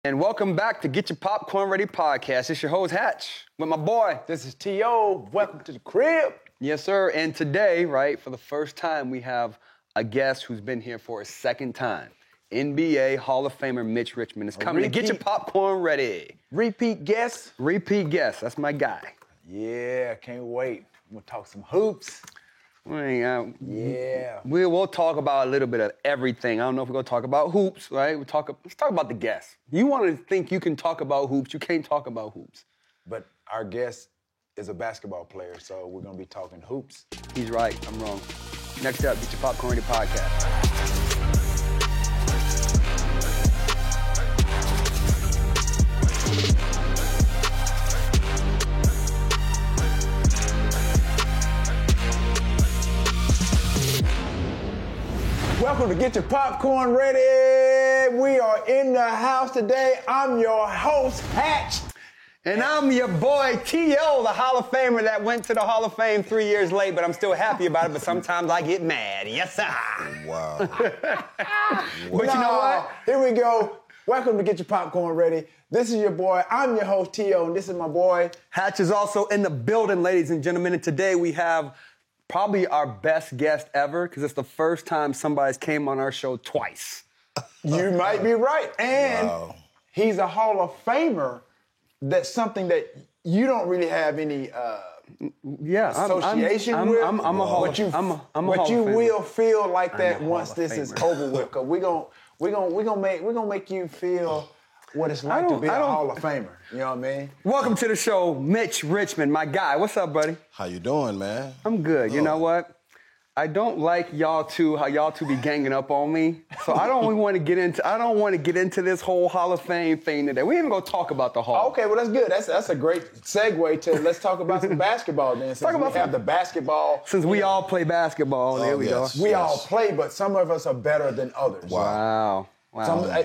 And welcome back to Get Your Popcorn Ready podcast. It's your host, Hatch, with my boy. This is T.O. Welcome to the crib. Yes, sir. And today, right, for the first time, we have a guest who's been here for a second time. NBA Hall of Famer Mitch Richmond is coming to Get Your Popcorn Ready. Repeat guest. Repeat guest. That's my guy. Yeah, can't wait. We'll talk some hoops. Yeah. We'll talk about a little bit of everything. I don't know if we're going to talk about hoops, right? Let's talk about the guest. You want to think you can talk about hoops. You can't talk about hoops. But our guest is a basketball player, so we're going to be talking hoops. He's right. I'm wrong. Next up, Get Your Popcorn Ready podcast. Welcome to Get Your Popcorn Ready. We are in the house today. I'm your host, Hatch. And I'm your boy, T.O., the Hall of Famer that went to the Hall of Fame 3 years late, but I'm still happy about it, but sometimes I get mad. Yes, sir. Wow. But you know what? Here we go. Welcome to Get Your Popcorn Ready. This is your boy. I'm your host, T.O., and this is my boy. Hatch is also in the building, ladies and gentlemen, and today we have probably our best guest ever, because it's the first time somebody's came on our show twice. You might be right. And he's a Hall of Famer. That's something that you don't really have any association with. I'm a Hall of Famer. But you will feel like that once this is over with. Because we're gonna make you feel what it's like to be a Hall of Famer. You know what I mean? Welcome to the show, Mitch Richmond, my guy. What's up, buddy? How you doing, man? I'm good. You know what? I don't like how y'all two be ganging up on me. So I don't want to get into this whole Hall of Fame thing today. We ain't even gonna talk about the Hall. Okay, well that's good. That's a great segue to let's talk about some basketball then. Since we have the basketball. Since we all play basketball, there we go. We all play, but some of us are better than others. Wow.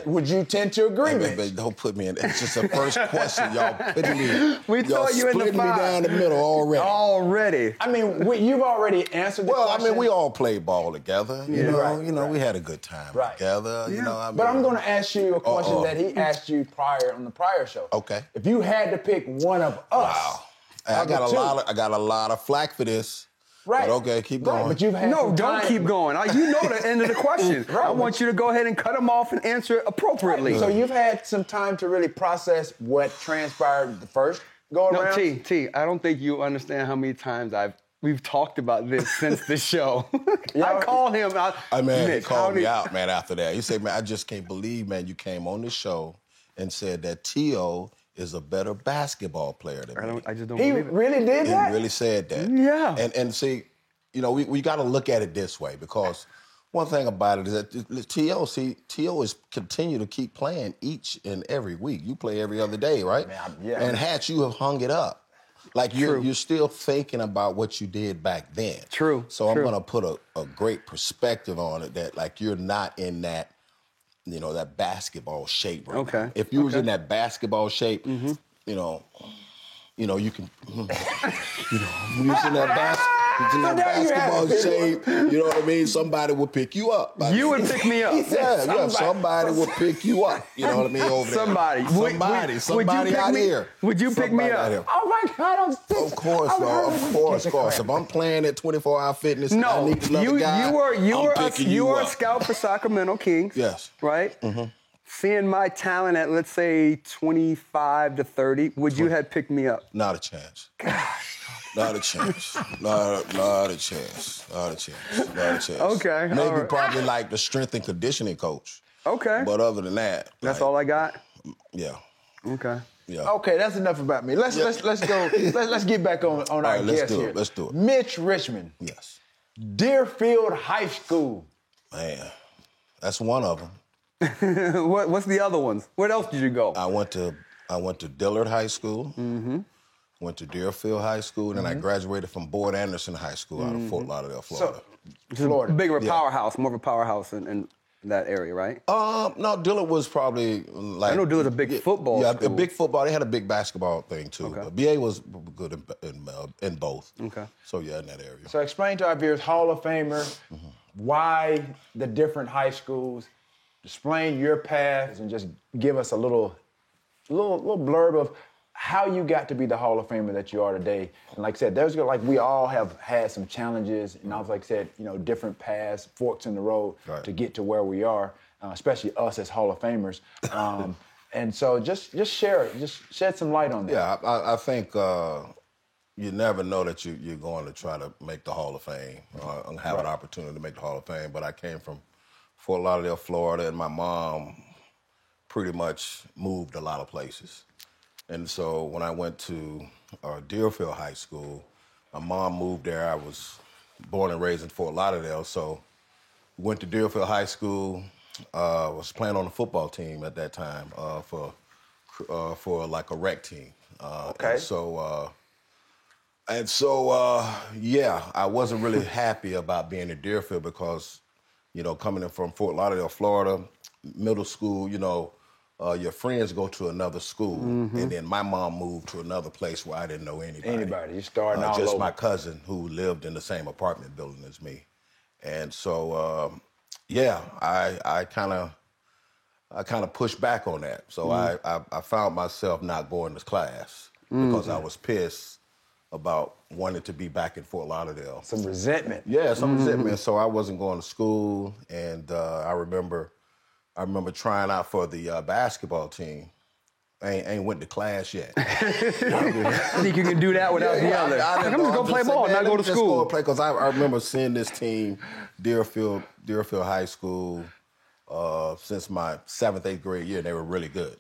Would you tend to agree with me? Don't put me in. It's just the first question. Y'all putting me. We throw you in the splitting me down the middle already. I mean, you've already answered the question. Well, I mean, we all played ball together. Yeah. We had a good time together. Yeah. But I'm going to ask you a question that he asked you on the prior show. Okay. If you had to pick one of us, I got a lot of flack for this. Right. But okay, keep going. But you've had don't keep going. You know the end of the question. I want you to go ahead and cut them off and answer it appropriately. Right. So you've had some time to really process what transpired the first go around? No, T, I don't think you understand how many times we've talked about this since the show. I called him out. He called me out, man, after that. He said, man, I just can't believe, man, you came on the show and said that T.O. is a better basketball player than me. I just don't believe it. He really did that? He really said that. Yeah. And see, we got to look at it this way, because one thing about it is that T.O. is continue to keep playing each and every week. You play every other day, right? Yeah. And Hatch, you have hung it up. Like you're still thinking about what you did back then. True. So I'm going to put a great perspective on it that like you're not in that, that basketball shape right now. If you was in that basketball shape, you can, you was in that basketball shape, you know what I mean? Somebody would pick you up. You would pick me up. Somebody would pick you up. You know what I mean? Over somebody. There. Somebody out here. Would you pick me up? Oh my God! Of course. If I'm playing at 24-hour fitness, I need another guy. You were a scout for Sacramento Kings. Yes. Right? Mm-hmm. Seeing my talent at, let's say, 25 to 30, would you have picked me up? Not a chance. Gosh. Not a chance. Not a chance. Okay. Maybe probably like the strength and conditioning coach. Okay. But other than that. That's all I got? Yeah. Okay. Yeah. Okay, that's enough about me. Let's go. Let's get back on our guest here. Let's do it. Mitch Richmond. Yes. Deerfield High School. Man, that's one of them. What's the other ones? Where else did you go? I went to Dillard High School. Mm-hmm. Went to Deerfield High School, and then I graduated from Boyd Anderson High School out of Fort Lauderdale, Florida. Florida. Bigger powerhouse, more of a powerhouse in that area, right? No, Dillard was probably like... I know Dillard's a big football school. A big football. They had a big basketball thing, too. Okay. But BA was good in both. Okay. So, yeah, in that area. So explain to our viewers, Hall of Famer, why the different high schools, explain your path, and just give us a little little blurb of how you got to be the Hall of Famer that you are today. And like I said, we all have had some challenges, and like I said, different paths, forks in the road to get to where we are, especially us as Hall of Famers. And so just share it, just shed some light on that. Yeah, I think you never know that you're going to try to make the Hall of Fame, have an opportunity to make the Hall of Fame. But I came from Fort Lauderdale, Florida, and my mom pretty much moved a lot of places. And so when I went to Deerfield High School, my mom moved there. I was born and raised in Fort Lauderdale, so went to Deerfield High School. Was playing on the football team at that time for like a rec team. Okay. And so, yeah, I wasn't really happy about being in Deerfield because, coming in from Fort Lauderdale, Florida, middle school, your friends go to another school, and then my mom moved to another place where I didn't know anybody. You starting all just over. my cousin who lived in the same apartment building as me, and so yeah, I kind of pushed back on that. So I found myself not going to class because I was pissed about wanting to be back in Fort Lauderdale. Some resentment. Yeah, some resentment. So I wasn't going to school, and I remember trying out for the basketball team. I ain't went to class yet. I think you can do that without the other. I'm just going to play ball, not go to school. Because I remember seeing this team, Deerfield High School, since my 7th, 8th grade year. They were really good.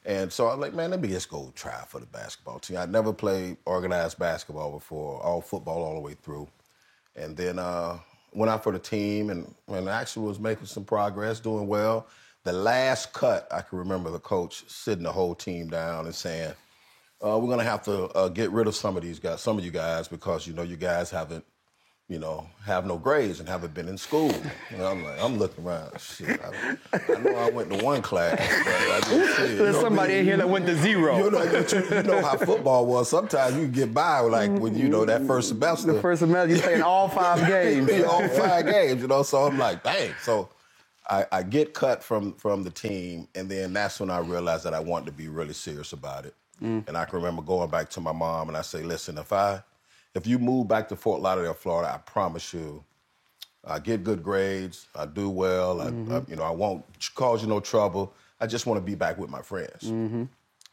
And so I was like, man, let me just go try for the basketball team. I'd never played organized basketball before, all football all the way through. And then went out for the team and actually was making some progress, doing well. The last cut, I can remember the coach sitting the whole team down and saying, we're going to have to get rid of some of you guys, because, you guys haven't, have no grades and haven't been in school. I'm looking around, shit, I know I went to one class, but I didn't see it. There's somebody in here that went to 0. You know how football was. Sometimes you can get by when, that first semester. The first semester, you're playing all 5 games. All 5 games, so I'm like, dang. So I get cut from the team, and then that's when I realized that I wanted to be really serious about it. And I can remember going back to my mom, and I say, listen, if you move back to Fort Lauderdale, Florida, I promise you, I get good grades, I do well, I won't cause you no trouble. I just want to be back with my friends. And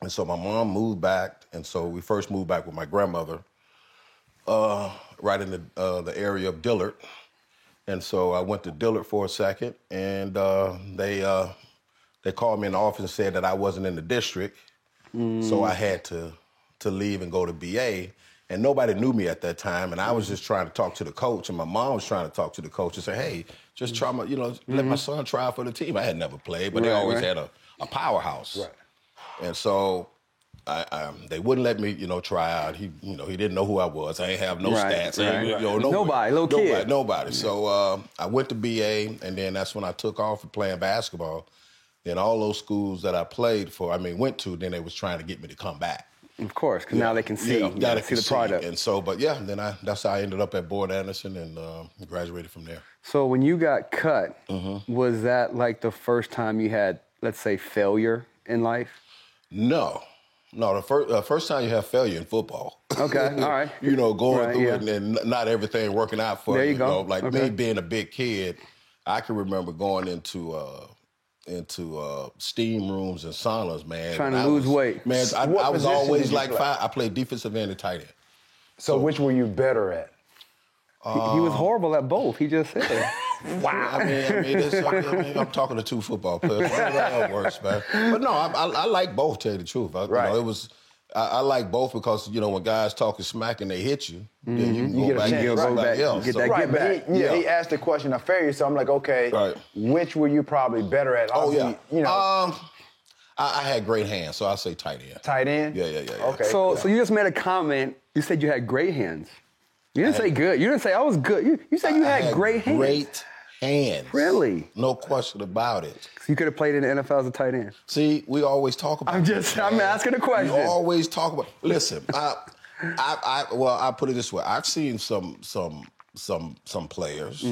so my mom moved back, and so we first moved back with my grandmother, right in the area of Dillard. And so I went to Dillard for a second, and they called me in the office and said that I wasn't in the district, so I had to leave and go to BA. And nobody knew me at that time, and I was just trying to talk to the coach, and my mom was trying to talk to the coach and say, hey, just try let my son try out for the team. I had never played, but they always had a powerhouse. Right. And so they wouldn't let me, try out. He didn't know who I was. I ain't have no stats. Nobody, little kid. Nobody. So I went to BA, and then that's when I took off for playing basketball. Then all those schools that I went to, then they was trying to get me to come back. Of course, because now they can see, see the product. And so, but yeah, then that's how I ended up at Boyd Anderson and graduated from there. So when you got cut, was that like the first time you had, let's say, failure in life? No, the first time you have failure in football. Okay, all right. Going through it and not everything working out for you. There you go. Me being a big kid, I can remember going into steam rooms and saunas, man. Trying to lose weight. Man, I was always like 5. I played defensive end and tight end. So which were you better at? He was horrible at both. He just said. Wow. I'm talking to 2 football players. That works, man. But no, I like both, to tell you the truth. I like both because, when guys talking smack and they hit you, then you can go back and get somebody else. Get back. He asked the question of failure, so I'm like, okay, which were you probably better at? I had great hands, so I'll say tight end. Tight end? Yeah. Okay. So you just made a comment. You said you had great hands. You didn't say good. You didn't say I was good. You said you had great hands. Great hands. Really? No question about it. So you could have played in the NFL as a tight end. See, we always talk about I'm asking a question. We always talk about. Listen, I put it this way. I've seen some players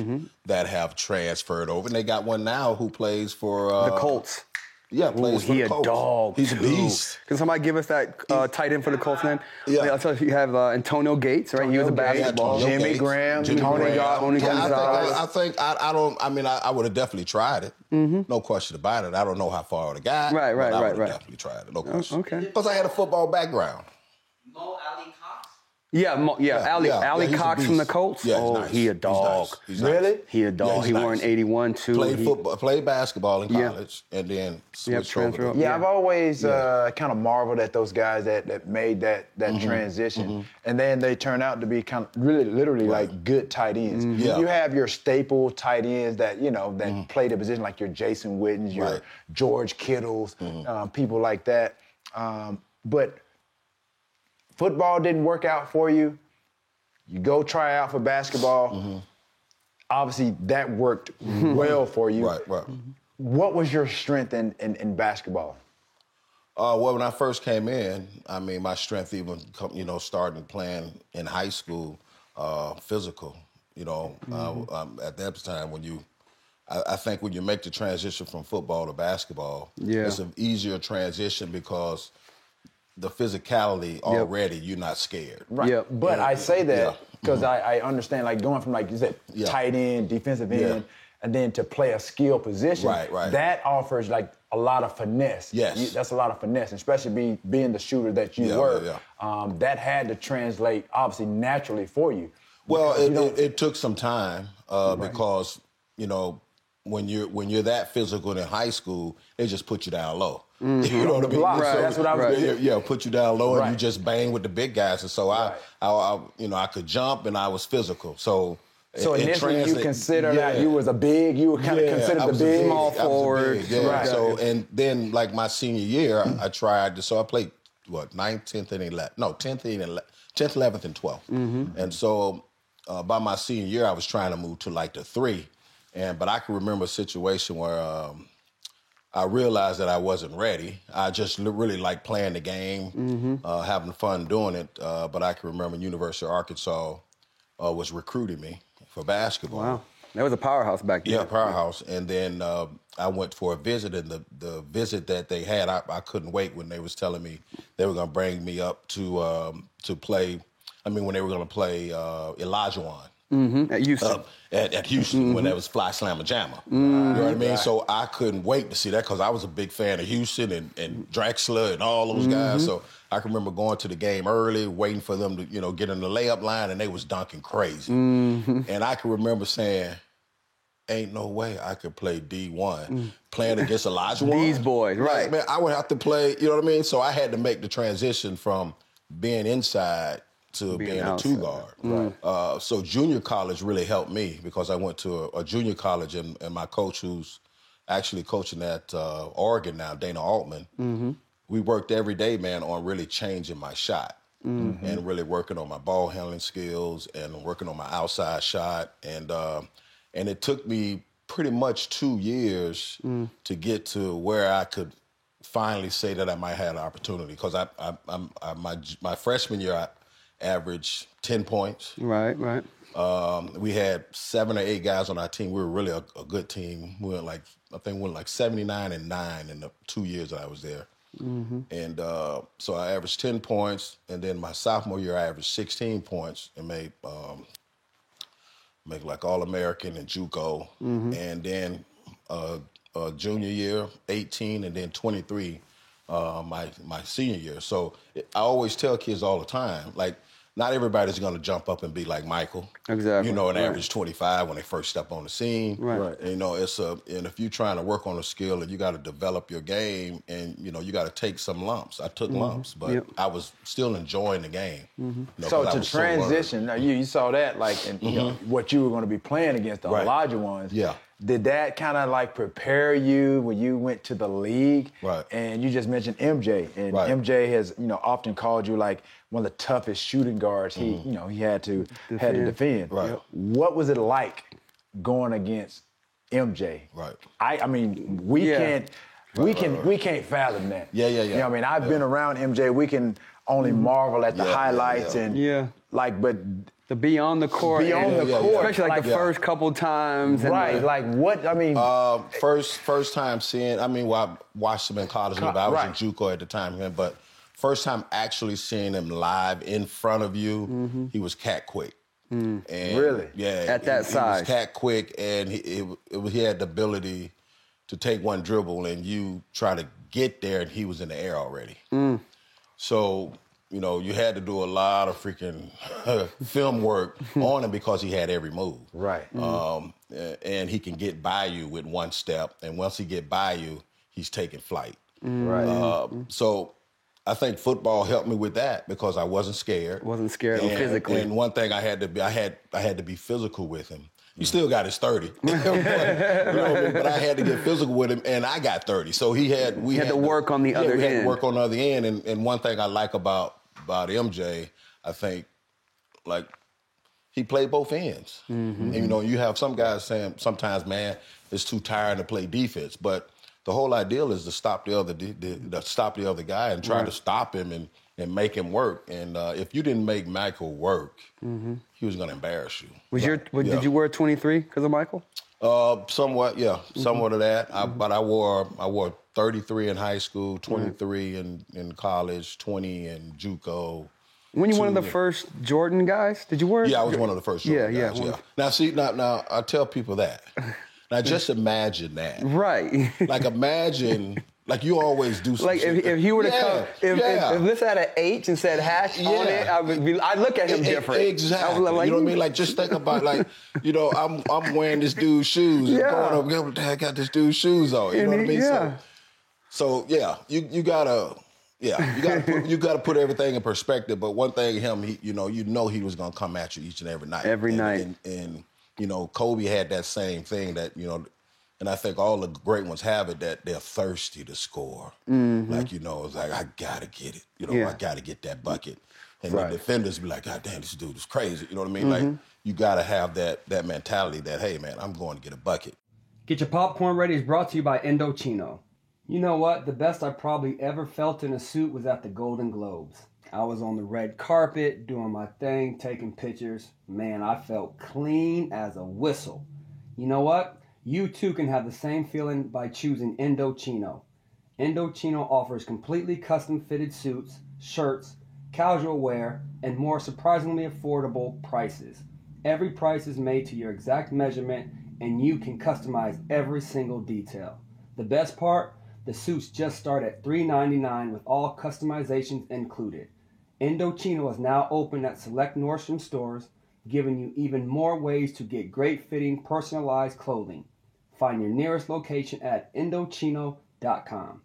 that have transferred over, and they got one now who plays for the Colts. Yeah, plays for he the a Colts. dog. He's a too. beast. Can somebody give us that tight end for the Colts then? Yeah. I tell you have Antonio Gates, right? He was a basketball. Antonio Jimmy Gates, Graham, Jimmy Tony Graham. Gonzalez. Yeah, I think I don't. I mean, I would have definitely tried it. No question about it. I don't know how far I would have got. Right, but I would have right. definitely tried it. No question. Okay. Because I had a football background. Mo Ali Cox. Ali he's a Cox from the beast. Colts. Yeah, he's oh, nice. he a dog. He's nice. Really? He a dog. Yeah, he's he wore an nice. 81 too. Played football, played basketball in Yeah. college, and then switched transfer over. up. To, Yeah, I've always kind of marveled at those guys that made that transition, and then they turn out to be kind of really, literally like good tight ends. Yeah. You have your staple tight ends that that play the position, like your Jason Wittens, your Right. George Kittles, people like that. But football didn't work out for you. You go try out for basketball. Obviously, that worked well for you. Right. What was your strength in basketball? Well, when I first came in, I mean, my strength even, starting playing in high school, physical. At that time I think when you make the transition from football to basketball, it's an easier transition because the physicality already, you're not scared. Right. Yep. But I say that because I understand, like, going from, like you said, tight end, defensive end, and then to play a skill position. Right. That offers, like, a lot of finesse. Yes. That's a lot of finesse, especially being the shooter that you were. That had to translate, obviously, naturally for you. Well, it took some time because, when you're that physical in high school, they just put you down low. You know what I mean? Block. Right. That's what I was doing. Yeah, put you down low, and Right. you just bang with the big guys. And so I could jump, and I was physical. So initially you consider that you were kind of considered I the was a big small forward. Yeah. Right. So and then like my senior year, I tried. So I played 9th, 10th, and 11th. No, 10th, 11th, and 12th. And so by my senior year, I was trying to move to like the 3. But I can remember a situation where I realized that I wasn't ready. I just really liked playing the game, having fun doing it. But I can remember University of Arkansas was recruiting me for basketball. Wow. That was a powerhouse back then. Yeah, powerhouse. And then I went for a visit, and the visit that they had, I couldn't wait when they was telling me they were going to bring me up to play. I mean, when they were going to play Olajuwon. At Houston. At Houston when that was Fly Slamma Jamma. You know what I mean? So I couldn't wait to see that because I was a big fan of Houston and Drexler and all those guys. So I can remember going to the game early, waiting for them to, get in the layup line, and they was dunking crazy. And I can remember saying, ain't no way I could play D1 playing against Olajuwon. These boys, right. Man, I would have to play, you know what I mean? So I had to make the transition from being inside to being a outside. 2-guard. So junior college really helped me because I went to a junior college, and my coach, who's actually coaching at Oregon now, Dana Altman, we worked every day, man, on really changing my shot and really working on my ball handling skills and working on my outside shot. And it took me pretty much 2 years to get to where I could finally say that I might have an opportunity because my freshman year, I averaged 10 points. Right. We had 7 or 8 guys on our team. We were really a good team. We went like 79-9 in the 2 years that I was there. And so I averaged 10 points, and then my sophomore year I averaged 16 points and made like All-American and JUCO. And then junior year, 18, and then 23 my senior year. So I always tell kids all the time, like, not everybody's going to jump up and be like Michael. Exactly. And average 25 when they first step on the scene. Right. And, and if you're trying to work on a skill and you got to develop your game and, you got to take some lumps. I took lumps, but I was still enjoying the game. So to transition, now you saw that, like, and what you were going to be playing against the Olajuwons. Yeah. Did that kind of like prepare you when you went to the league? Right. And you just mentioned MJ, and MJ has often called you like one of the toughest shooting guards he had to defend. Right. What was it like going against MJ? Right. I mean, we can't fathom that. Yeah. You know what I mean? I've been around MJ. We can only marvel at the highlights and like, but To be on the court. Especially like the first couple times. Right. Like what? I mean. First time seeing. I mean, well, I watched him in college. I was in JUCO at the time, but first time actually seeing him live in front of you, he was cat quick. And really? Yeah. At that size. He was cat quick, and he had the ability to take one dribble and you try to get there, and he was in the air already. So, you know, you had to do a lot of freaking film work on him because he had every move. Right. And he can get by you with one step, and once he get by you, he's taking flight. Right. So I think football helped me with that because I wasn't scared. Physically. And one thing I had to be physical with him. He still got his 30. But I had to get physical with him, and I got 30. So we had to work on the other end. We had to work on the other end. And one thing I like about MJ, I think, like, he played both ends. And, you know, you have some guys saying sometimes, man, it's too tiring to play defense. But the whole ideal is to stop the other guy and try to stop him and make him work. And if you didn't make Michael work, he was going to embarrass you. Did you wear 23 because of Michael? Somewhat, yeah. Somewhat of that. But I wore 33 in high school, 23 in college, 20 in JUCO. When you one of the first Jordan guys? Did you wear? Yeah, I was one of the first Jordan guys, yeah. Now, I tell people that. Now, just imagine that. Right. Like, imagine... Like, you always do something. Like, if he were to come, if this had an H and said hash on it, I'd look at him different. Exactly. Like, you know what I mean? Like, just think about, like, you know, I'm wearing this dude's shoes. And going up, I got this dude's shoes on. You know what I mean? Yeah. So you gotta put everything in perspective. But one thing, you know he was gonna come at you each and every night. And you know, Kobe had that same thing that, you know. And I think all the great ones have it, that they're thirsty to score. Like, you know, it's like, I got to get it. You know, I got to get that bucket. And the defenders be like, God damn, this dude is crazy. You know what I mean? Like, you got to have that mentality that, hey, man, I'm going to get a bucket. Get Your Popcorn Ready is brought to you by Indochino. You know what? The best I probably ever felt in a suit was at the Golden Globes. I was on the red carpet, doing my thing, taking pictures. Man, I felt clean as a whistle. You know what? You too can have the same feeling by choosing Indochino. Indochino offers completely custom fitted suits, shirts, casual wear, and more surprisingly affordable prices. Every price is made to your exact measurement, and you can customize every single detail. The best part? The suits just start at $3.99 with all customizations included. Indochino is now open at select Nordstrom stores, giving you even more ways to get great fitting personalized clothing. Find your nearest location at Indochino.com.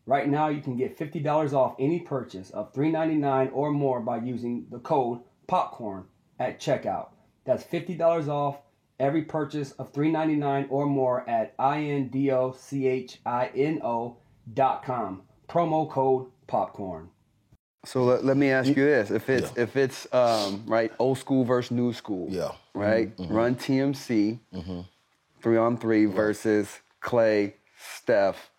Right now, you can get $50 off any purchase of $3.99 or more by using the code POPCORN at checkout. That's $50 off every purchase of $3.99 or more at Indochino.com. Promo code POPCORN. So let me ask you this: if it's right, old school versus new school, right? Run TMC. 3-on-3 versus Clay, Steph,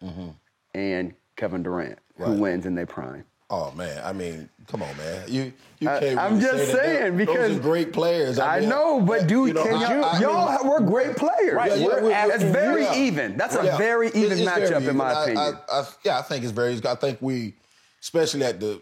and Kevin Durant. Who wins in their prime? Oh man, I mean, come on, man. You can't. I'm just saying because those are great players. I know, but dude, y'all were great players. Right, it's very even. That's a very even matchup in my opinion. I think it's very. I think we, especially at the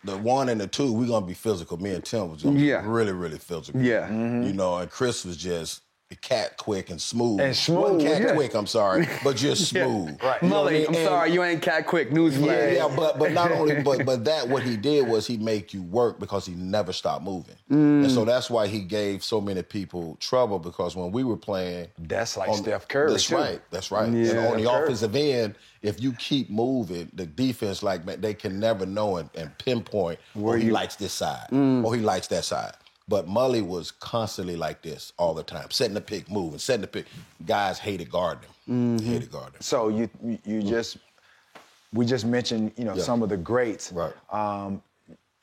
1 and the 2, we're gonna be physical. Me and Tim was gonna be really, really physical. Yeah, you know, and Chris was just cat quick and smooth. Wasn't cat quick, I'm sorry, but just smooth. Right. Mully, I'm sorry, you ain't cat quick. Newsflash. Yeah, but not only, but that what he did was he make you work because he never stopped moving. And so that's why he gave so many people trouble, because when we were playing, that's like Steph Curry. That's right. Yeah. And on the offensive end, if you keep moving, the defense, like, man, they can never know and pinpoint where he likes this side or he likes that side. But Mully was constantly like this all the time, setting the pick, moving, setting the pick. Guys hated guarding him. Hated guarding him. So we just mentioned, some of the greats. Right.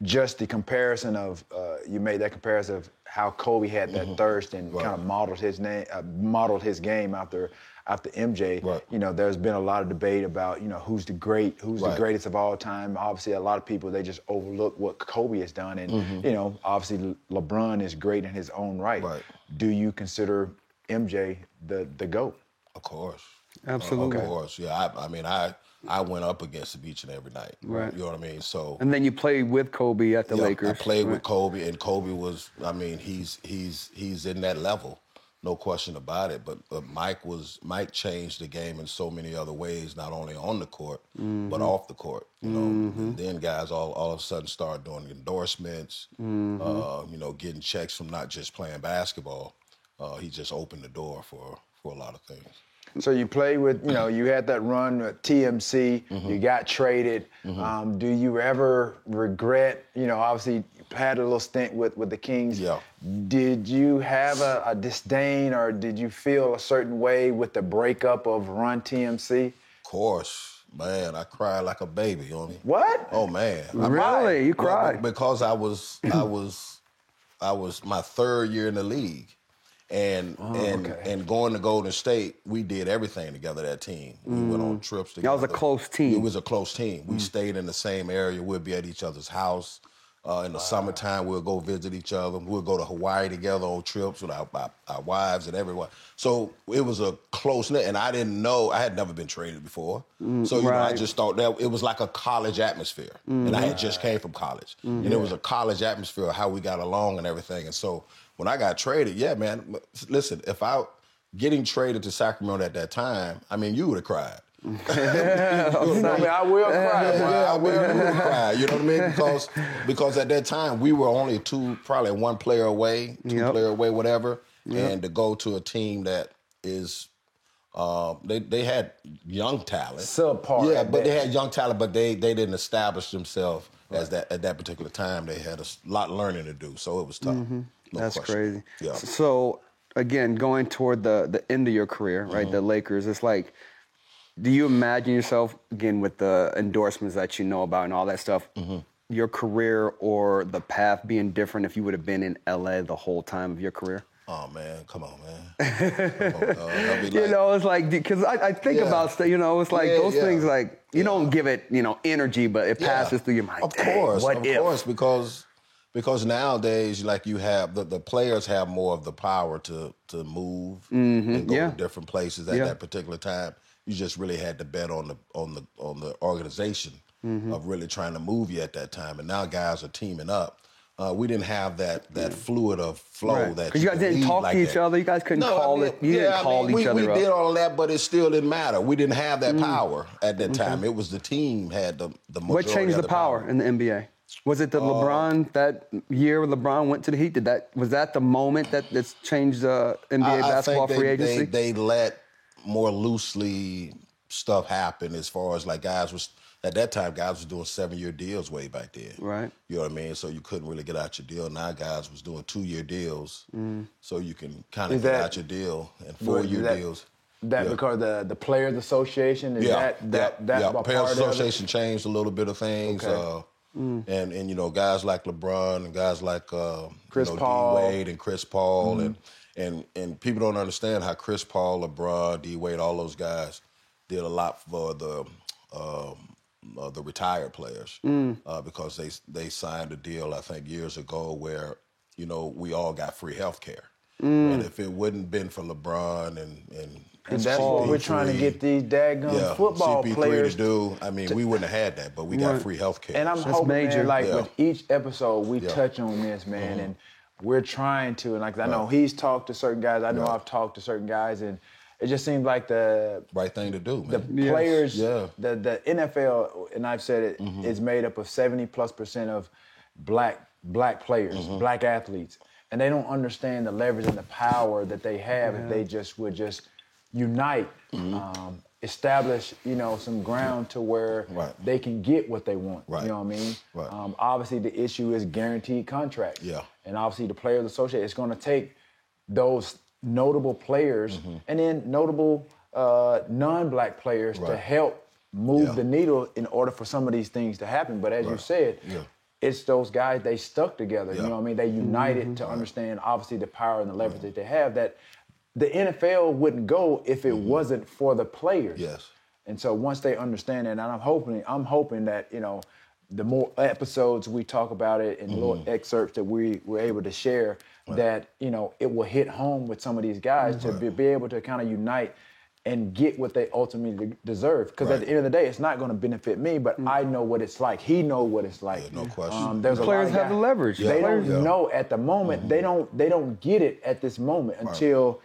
just the comparison of you made that comparison of how Kobe had that thirst and kind of modeled his game after MJ. Right. You know, there's been a lot of debate about, you know, who's the greatest of all time. Obviously, a lot of people, they just overlook what Kobe has done, and you know, obviously LeBron is great in his own right. Do you consider MJ the GOAT? Of course. Absolutely. Of course. Yeah. I mean, I went up against him each and every night. Right. You know what I mean? So. And then you played with Kobe at the Lakers. I played with Kobe, and Kobe was. I mean, he's in that level, no question about it. But Mike changed the game in so many other ways, not only on the court but off the court. You know, and then guys all of a sudden started doing endorsements. You know, getting checks from not just playing basketball. He just opened the door for a lot of things. So you played with, you know, you had that run with TMC, you got traded. Do you ever regret, you know, obviously you had a little stint with the Kings. Yeah. Did you have a disdain, or did you feel a certain way with the breakup of Run TMC? Of course. Man, I cried like a baby, you know me. What? Oh man. Really? You cried? Because I was my third year in the league. And going to Golden State, we did everything together, that team. We went on trips together. That was a close team. It was a close team. We stayed in the same area. We'd be at each other's house. In the summertime, we'll go visit each other. We'll go to Hawaii together on trips with our wives and everyone. So it was a close knit, and I didn't know. I had never been traded before. So, you know, I just thought that it was like a college atmosphere. And I had just came from college. And it was a college atmosphere, how we got along and everything. And so when I got traded, yeah, man, listen, getting traded to Sacramento at that time, I mean, you would have cried. I will cry. I will cry. You know what I mean? Because at that time we were only probably one player away, player away, whatever, and to go to a team that is, they had young talent, subpar. Yeah, but they had young talent, but they didn't establish themselves as that at that particular time. They had a lot of learning to do, so it was tough. No That's question. crazy. Yeah. So again, going toward the end of your career, right? The Lakers. It's like, do you imagine yourself, again, with the endorsements that you know about and all that stuff, your career or the path being different if you would have been in LA the whole time of your career? Oh, man, come on, man. You know, it's like, because I think about stuff, you know, it's like those things, like, you don't give it, you know, energy, but it passes through your mind. Of course, because nowadays, like, you have, the players have more of the power to move and go to different places at that particular time. You just really had to bet on the organization of really trying to move you at that time. And now guys are teaming up. We didn't have that fluid of flow that because you guys didn't talk to each other. You guys couldn't call it. You didn't call each other. We did all of that, but it still didn't matter. We didn't have that power at that time. It was the team had the majority. What changed the power in the NBA? Was it the LeBron, that year when LeBron went to the Heat? Was that the moment that's changed NBA basketball free agency? They let more loosely stuff happen, as far as like guys was doing 7-year deals way back then. Right. You know what I mean? So you couldn't really get out your deal. Now guys was doing 2-year deals, so you can kind of get out your deal, and 4-year deals. Because the Players Association is that Players Association changed a little bit of things. Okay. And you know, guys like LeBron and guys like Chris Paul, D Wade and Chris Paul and people don't understand how Chris Paul, LeBron, D Wade, all those guys did a lot for the retired players because they signed a deal, I think, years ago where, you know, we all got free health care. And if it wouldn't been for LeBron and that's what we're trying to get these daggone football CP3 players to do. I mean, we wouldn't have had that, but we got free health care. And I'm hoping, man, like with each episode, we touch on this, man, and we're trying to. And like I know he's talked to certain guys. I know I've talked to certain guys, and it just seems like the right thing to do, man. The players, the NFL, and I've said it, is made up of 70+% of black players, black athletes, and they don't understand the leverage and the power that they have if they would unite, establish, you know, some ground to where they can get what they want. You know what I mean? Obviously, the issue is guaranteed contracts. And obviously, the Players Association, it's going to take those notable players and then notable non-black players to help move the needle in order for some of these things to happen. But as you said, it's those guys, they stuck together. You know what I mean? They united to understand, obviously, the power and the leverage that they have, that the NFL wouldn't go if it wasn't for the players. Yes. And so once they understand that, and I'm hoping that, the more episodes we talk about it and little excerpts that we were able to share, that, it will hit home with some of these guys to be able to kind of unite and get what they ultimately deserve. Because at the end of the day, it's not going to benefit me, but I know what it's like. He knows what it's like. Yeah, no question. There's Players have the leverage. They don't know at the moment. They don't get it at this moment until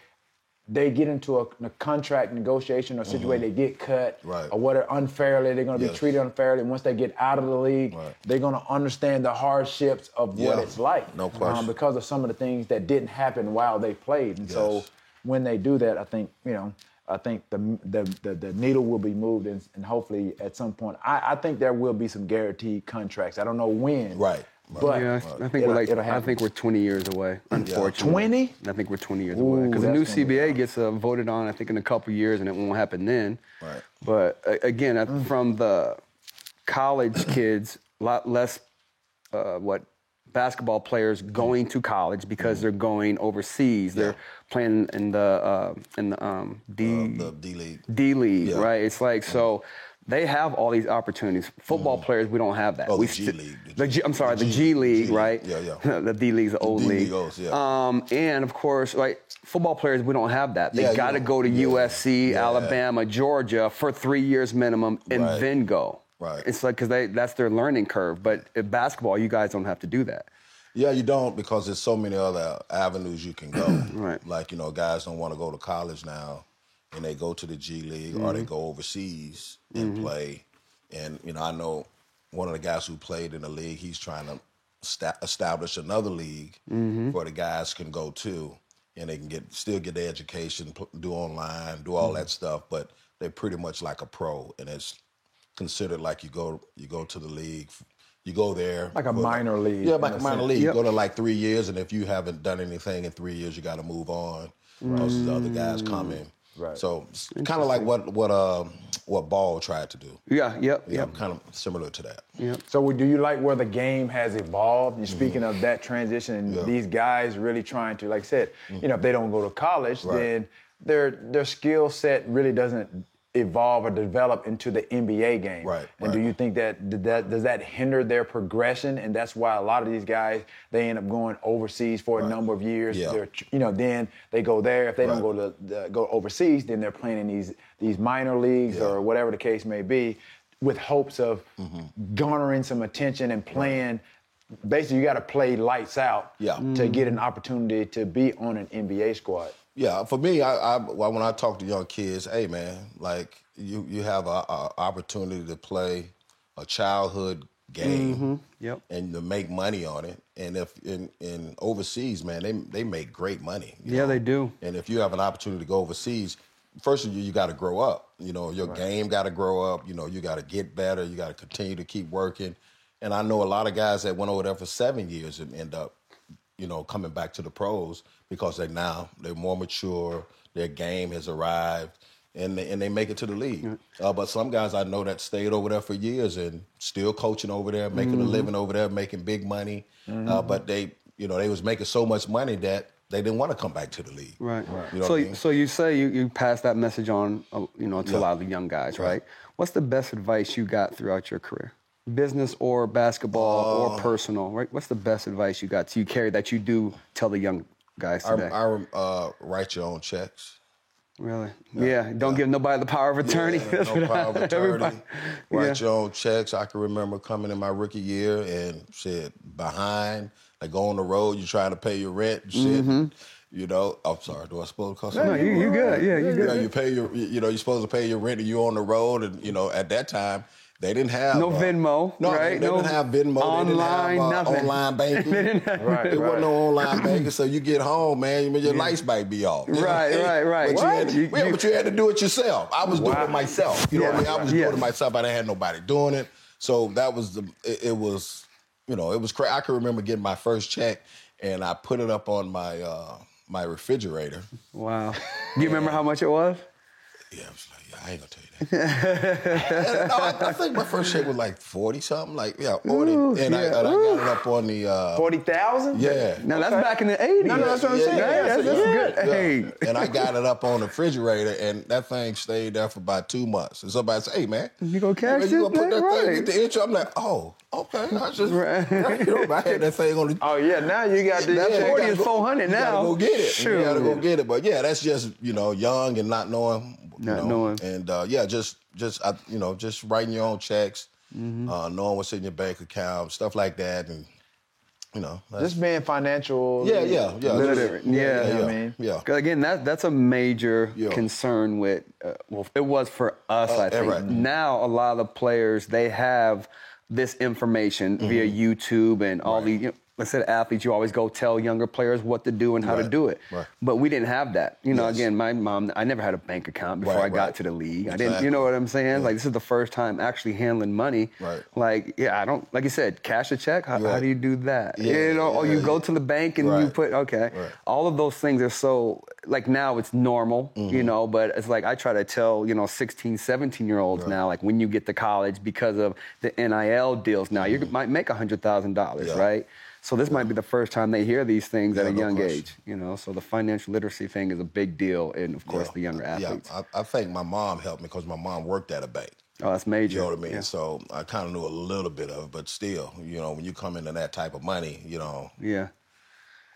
they get into a contract negotiation or situation, they get cut or whatever, unfairly, they're going to be treated unfairly. And once they get out of the league, they're going to understand the hardships of what it's like. No question. Because of some of the things that didn't happen while they played. And so when they do that, I think, the needle will be moved, and hopefully at some point, I think there will be some guaranteed contracts. I don't know when. Right. But I think we're 20 years away, unfortunately. 20? I think we're 20 years away. Because the new CBA gets voted on, I think, in a couple years, and it won't happen then. Right. But again, from the college kids, a lot less basketball players going to college because they're going overseas. They're playing in the D League. D League, right? It's like so. They have all these opportunities. Football players, we don't have that. Oh, the G League. The G League, right? Yeah. The D League's the old league. Yeah. And of course, right, football players, we don't have that. They got to go to USC, Alabama, Georgia for 3 years minimum, and then go. Right. It's like because that's their learning curve. But in basketball, you guys don't have to do that. Yeah, you don't, because there's so many other avenues you can go. Right. Like, guys don't want to go to college now, and they go to the G League or they go overseas and play. And, I know one of the guys who played in the league, he's trying to establish another league where the guys can go to, and they can still get their education, do online, do all that stuff, but they're pretty much like a pro, and it's considered like you go to the league. You go there. Like a minor league. Yeah, like a minor league. You go to like 3 years, and if you haven't done anything in 3 years, you got to move on because the other guys come in. Right. So it's kind of like what Ball tried to do. Yeah, kind of similar to that. Yeah. So do you like where the game has evolved? You're speaking of that transition and these guys really trying to, like I said, if they don't go to college, then their skill set really doesn't evolve or develop into the NBA game. Right. And do you think that does that hinder their progression? And that's why a lot of these guys, they end up going overseas for a number of years. Yeah. Then they go there. If they don't go overseas, then they're playing in these minor leagues or whatever the case may be, with hopes of garnering some attention and playing. Basically, you got to play lights out to get an opportunity to be on an NBA squad. Yeah, for me, when I talk to young kids, hey man, like you have an opportunity to play a childhood game and to make money on it. And if in overseas, man, they make great money. They do. And if you have an opportunity to go overseas, first of all, you got to grow up. Your game got to grow up. You got to get better. You got to continue to keep working. And I know a lot of guys that went over there for 7 years and end up, coming back to the pros because they're more mature, their game has arrived, and they make it to the league. But some guys I know that stayed over there for years and still coaching over there, making a living over there, making big money. But they was making so much money that they didn't want to come back to the league. Right. So so you say you pass that message on, to a lot of the young guys, right? What's the best advice you got throughout your career? Business or basketball or personal, right? What's the best advice you got that you carry that you do tell the young guys today? I write your own checks. Really? Yeah. Don't give nobody the power of attorney. No power of attorney. Write your own checks. I can remember coming in my rookie year and said behind, like go on the road, you're trying to pay your rent and shit. I'm sorry, do I supposed to call No, you good. Yeah, you good. You pay you're supposed to pay your rent and you're on the road and, at that time, they didn't have no Venmo, right? They didn't have Venmo. Online, they didn't have online banking. There wasn't no online banking, so you get home, man, your lights might be off. Right. But you had to do it yourself. I was doing it myself. You know what I mean? I was doing it myself. I didn't have nobody doing it. So that was it was crazy. I can remember getting my first check, and I put it up on my my refrigerator. Wow. Do you remember how much it was? Yeah, I was like, yeah, I ain't gonna tell you that. No, I think my first check was like 40 something, like 40, and I got it up on the 40,000. Yeah. Now that's back in the 80s. No, that's what I'm saying. That's good. Yeah. Hey, And I got it up on the refrigerator, and that thing stayed there for about 2 months. And somebody said, "Hey, man, you gonna cash you gonna put that right. thing at the intro?" I'm like, "Oh, okay." I just, I had that thing on the. Oh yeah, now you got the That 40 is 400 now. You gotta go get it. Sure. You gotta go get it. But yeah, that's just young and not knowing. Knowing. And just writing your own checks, knowing what's in your bank account, stuff like that, and just being financial. Literate. Yeah. You know what I mean? Yeah. Again, that's a major concern with. Well, it was for us. I think right. now a lot of the players they have this information via YouTube and all these. Let's say athletes, you always go tell younger players what to do and how to do it. Right. But we didn't have that. Again, my mom, I never had a bank account before I got to the league. I didn't, you know what I'm saying? Yeah. Like, this is the first time actually handling money. Right. Like, I don't, like you said, cash a check. How do you do that? Yeah, or you go to the bank and you put, all of those things are so, like now it's normal, but it's like I try to tell, 16, 17-year-olds now, like when you get to college because of the NIL deals now, you might make $100,000, right? So this might be the first time they hear these things at a young age, So the financial literacy thing is a big deal in, of course, the younger athletes. Yeah, I think my mom helped me because my mom worked at a bank. Oh, that's major. You know what I mean? Yeah. So I kind of knew a little bit of it, but still, when you come into that type of money, Yeah.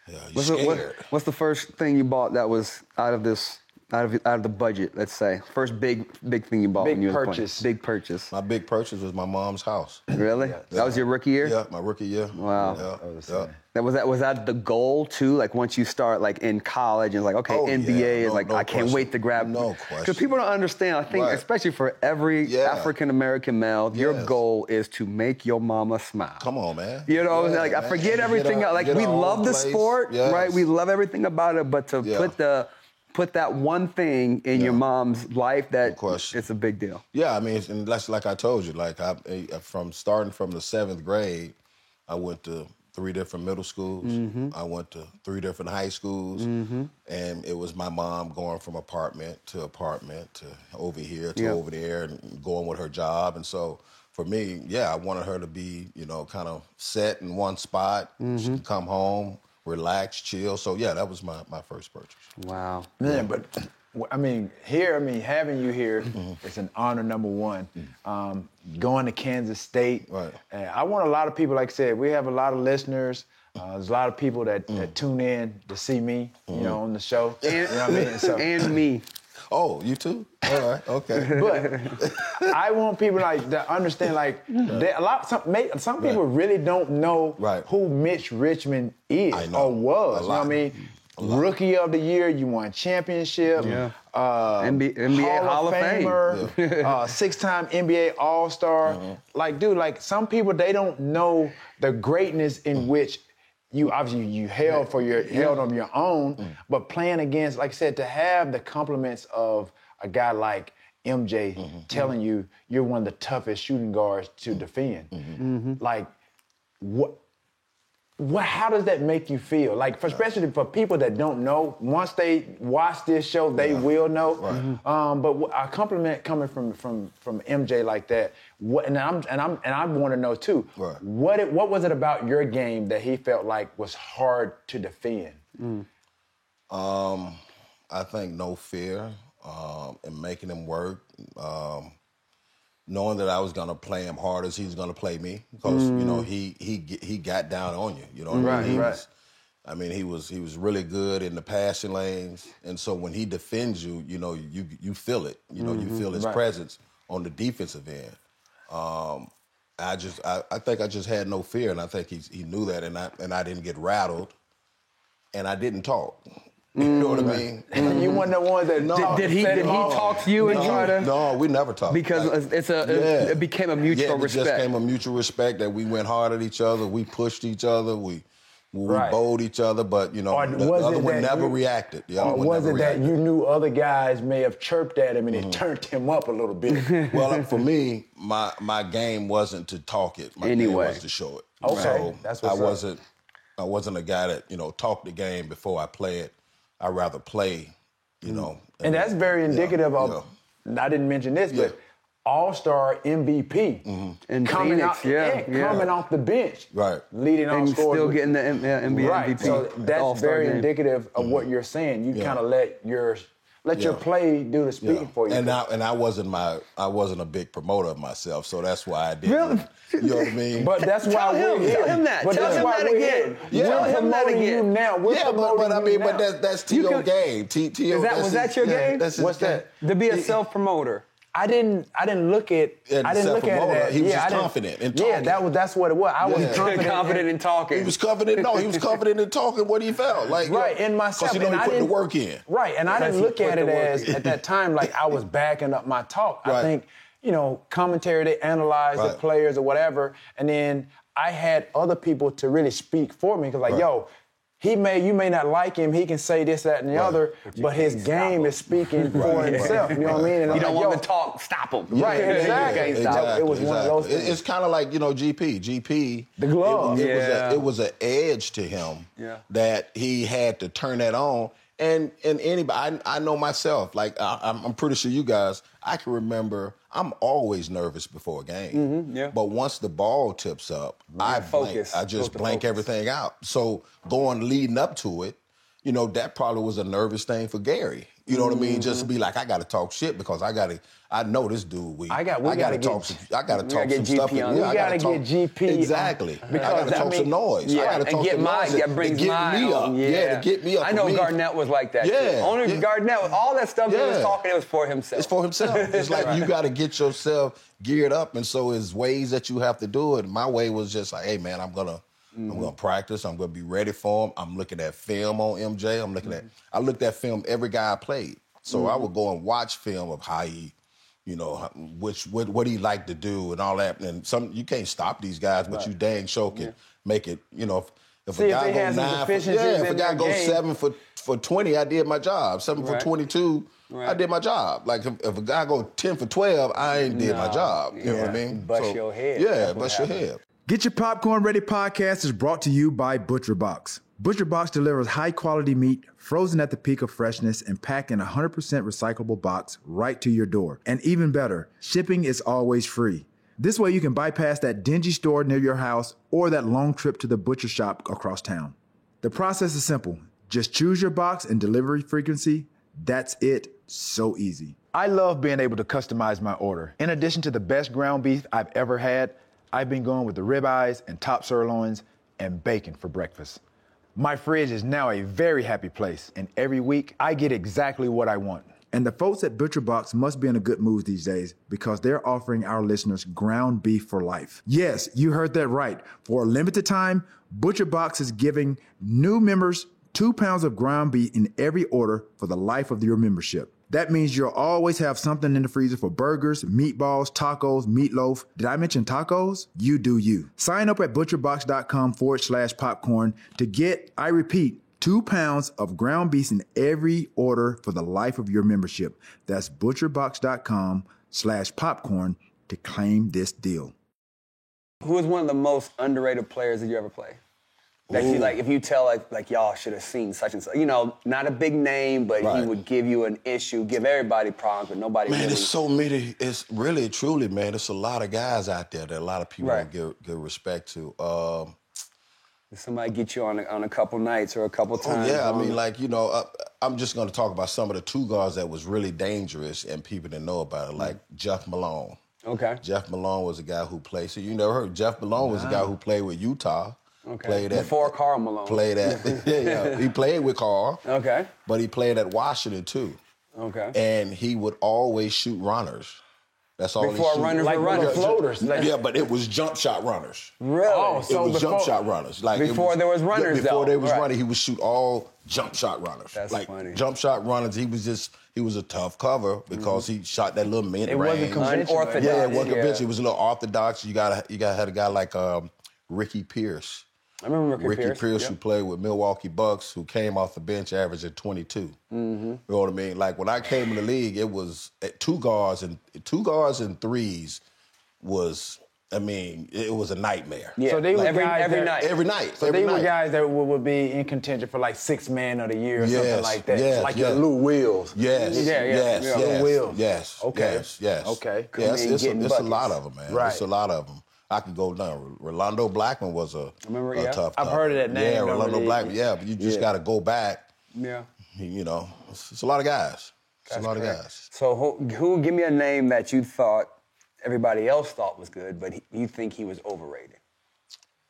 you're scared. What's the first thing you bought that was out of the budget, let's say? First big thing you bought when you were playing. Big purchase. My big purchase was my mom's house. Really? Yeah. That was your rookie year? Yeah, my rookie year. Wow. Yeah. Was that the goal too? Like once you start like in college and like, okay, NBA is like, I can't wait to grab. No question. Because people don't understand, I think, especially for every African-American male, your goal is to make your mama smile. Come on, man. Like I forget everything else. Like we love the sport, right? We love everything about it, but to put that one thing in your mom's life it's a big deal. Yeah, I mean, and that's like I told you, like starting from the 7th grade, I went to 3 different middle schools. I went to 3 different high schools, and it was my mom going from apartment to over here to over there and going with her job. And so for me, I wanted her to be, kind of set in one spot. She could come home, relax, chill. So that was my first purchase. Wow. Man, but having you here is an honor, number one. Going to Kansas State. Right. I want a lot of people, like I said, we have a lot of listeners. There's a lot of people that tune in to see me, on the show. And, you know what I mean? So, and me. Oh, you too? All right, okay. But I want people to understand, some people really don't know who Mitch Richmond is or was. You know what I mean? Rookie of the year, you won championship. Yeah. NBA Hall of Famer, 6-time NBA All-Star. Some people, they don't know the greatness in which you held on your own, but playing against, like I said, to have the compliments of a guy like MJ telling you you're one of the toughest shooting guards to defend. Like, how does that make you feel? Like, especially for people that don't know, once they watch this show, they will know. Right. But a compliment coming from MJ like that, and I want to know too. Right. What was it about your game that he felt like was hard to defend? I think no fear and making him work. Knowing that I was gonna play him hard as he was gonna play me, because he got down on you. He was really good in the passing lanes, and so when he defends you, you feel it. You feel his presence on the defensive end. I think I just had no fear, and I think he knew that, and I didn't get rattled, and I didn't talk. You know what I mean? And you weren't the one that did he talk to you and try to? No, we never talked. Because it became a mutual respect. It just became a mutual respect that we went hard at each other, we pushed each other, we bowled each other, but the other one never reacted. Or was it that you knew other guys may have chirped at him and it turned him up a little bit? Well, for me, my game wasn't to talk it. My game was to show it. Okay, so that's what's up. I wasn't a guy that talked the game before I play it. I'd rather play, And that's very indicative of I didn't mention this, but All-Star MVP And coming Phoenix, coming off the bench, leading on and scores, still getting the NBA MVP. So that's very indicative of what you're saying. You kind of let your play do the speaking for you. And I wasn't a big promoter of myself, so that's why I didn't. Really? You know what I mean? But that's why we're here. Tell him that. But Tell that's him why that we're again. here. Tell We're him that promoting again. you now. We're promoting I mean, you now. that's T.O. game. T.O. Was that your game? What's that? To be a self-promoter. I didn't look at it. I didn't look at it. As, he was just confident in talking. Yeah, that's what it was. I was confident in talking. He was confident. No, he was confident in talking what he felt like. In myself. Because he put the work in. Right, and I didn't look at it as at that time like I was backing up my talk. I think commentary, they analyze the players or whatever, and then I had other people to really speak for me because you may not like him. He can say this, that, and the other, but his game is speaking for himself. You know what I mean? And you don't want to talk. Stop him. Right, exactly. It was one of those things. It's kind of like GP. GP. The glove. It was an edge to him that he had to turn that on. And anybody, I know myself. Like I'm pretty sure you guys. I can remember. I'm always nervous before a game. But once the ball tips up, I just blank everything out. So leading up to it, that probably was a nervous thing for Gary. You know what I mean? Just to be like, I got to talk shit because I know this dude weak. I got to talk some stuff. We got to get GP. Exactly. I got to talk some noise. I got to talk some noise. That brings me up. Yeah, to get me up. I know Garnett was like that. Yeah. Only Garnett, all that stuff he was talking, it was for himself. It's for himself. It's like you got to get yourself geared up, and so there's ways that you have to do it. My way was just like, hey man, I'm gonna practice. I'm gonna be ready for him. I'm looking at film on MJ. I looked at film every guy I played. So I would go and watch film of how he, what he liked to do and all that. And you can't stop these guys, but you dang sure can make it. If a guy goes 7 for 20, I did my job. 7 for 22. I did my job. Like, if a guy go 10 for 12, I ain't did my job. You know what I mean? Bust your head. Yeah, bust your head. Get Your Popcorn Ready podcast is brought to you by ButcherBox. ButcherBox delivers high-quality meat, frozen at the peak of freshness, and packed in a 100% recyclable box right to your door. And even better, shipping is always free. This way you can bypass that dingy store near your house or that long trip to the butcher shop across town. The process is simple. Just choose your box and delivery frequency. That's it. So easy. I love being able to customize my order. In addition to the best ground beef I've ever had, I've been going with the ribeyes and top sirloins and bacon for breakfast. My fridge is now a very happy place, and every week I get exactly what I want. And the folks at ButcherBox must be in a good mood these days because they're offering our listeners ground beef for life. Yes, you heard that right. For a limited time, ButcherBox is giving new members 2 pounds of ground beef in every order for the life of your membership. That means you'll always have something in the freezer for burgers, meatballs, tacos, meatloaf. Did I mention tacos? You do you. Sign up at butcherbox.com/popcorn to get, I repeat, 2 pounds of ground beef in every order for the life of your membership. That's butcherbox.com/popcorn to claim this deal. Who is one of the most underrated players that you ever play? That you like, if you tell like y'all should have seen such and such, not a big name, but he would give you an issue, give everybody problems, but nobody. Man, really... there's so many. It's really, truly, man. There's a lot of guys out there that a lot of people don't give respect to. Did somebody get you on a couple nights or a couple times? I mean, I'm just going to talk about some of the two guards that was really dangerous and people didn't know about it, like Jeff Malone. Okay. Jeff Malone was a guy who played. So you never heard Jeff Malone was a guy who played with Utah. Okay. Played before Karl Malone. Played at he played with Karl. Okay. But he played at Washington too. Okay. And he would always shoot runners. That's all before he runners like were runners. Floaters. Yeah, but it was jump shot runners. Really? Oh, so it was jump shot runners. Like before there was runners. Before there was running, he would shoot all jump shot runners. That's funny. Jump shot runners. He was a tough cover because he shot that little mid range. It wasn't unorthodox. Yeah, it wasn't conventional. It was a little orthodox. You got had a guy like Ricky Pierce. I remember Ricky Pierce, who played with Milwaukee Bucks, who came off the bench averaging 22. Mm-hmm. You know what I mean? Like when I came in the league, it was at two guards and threes was I mean, it was a nightmare. Yeah. So they were every night. Every night. So every they night. were guys that would be in contention for like 6th man of the year or something like that. Yes, like yes. your Lou Wills. Yes. Yeah. Yes. Lou Wills. Yes. Okay. Yes. Okay. Yeah, it's a buckets. lot of them, man. Right. It's a lot of them. I could go down. Rolando Blackman was a tough. I've heard of that name. Yeah, Rolando Blackman. Yeah, but you just got to go back. Yeah. You know, it's a lot of guys. It's a lot of guys. So who? Give me a name that you thought everybody else thought was good, but you think he was overrated.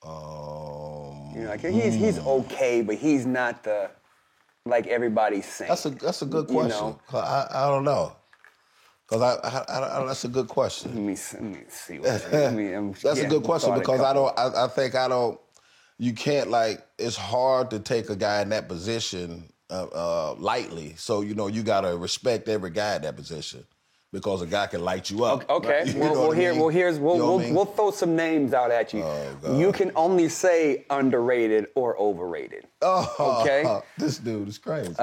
Like he's okay, but he's not the like everybody's saying. That's a good question. You know? I don't know. Because that's a good question. Let me see. That's a good question because you can't it's hard to take a guy in that position lightly. So, you got to respect every guy in that position because a guy can light you up. Okay. Right? We'll throw some names out at you. Oh, you can only say underrated or overrated. Oh, okay. This dude is crazy.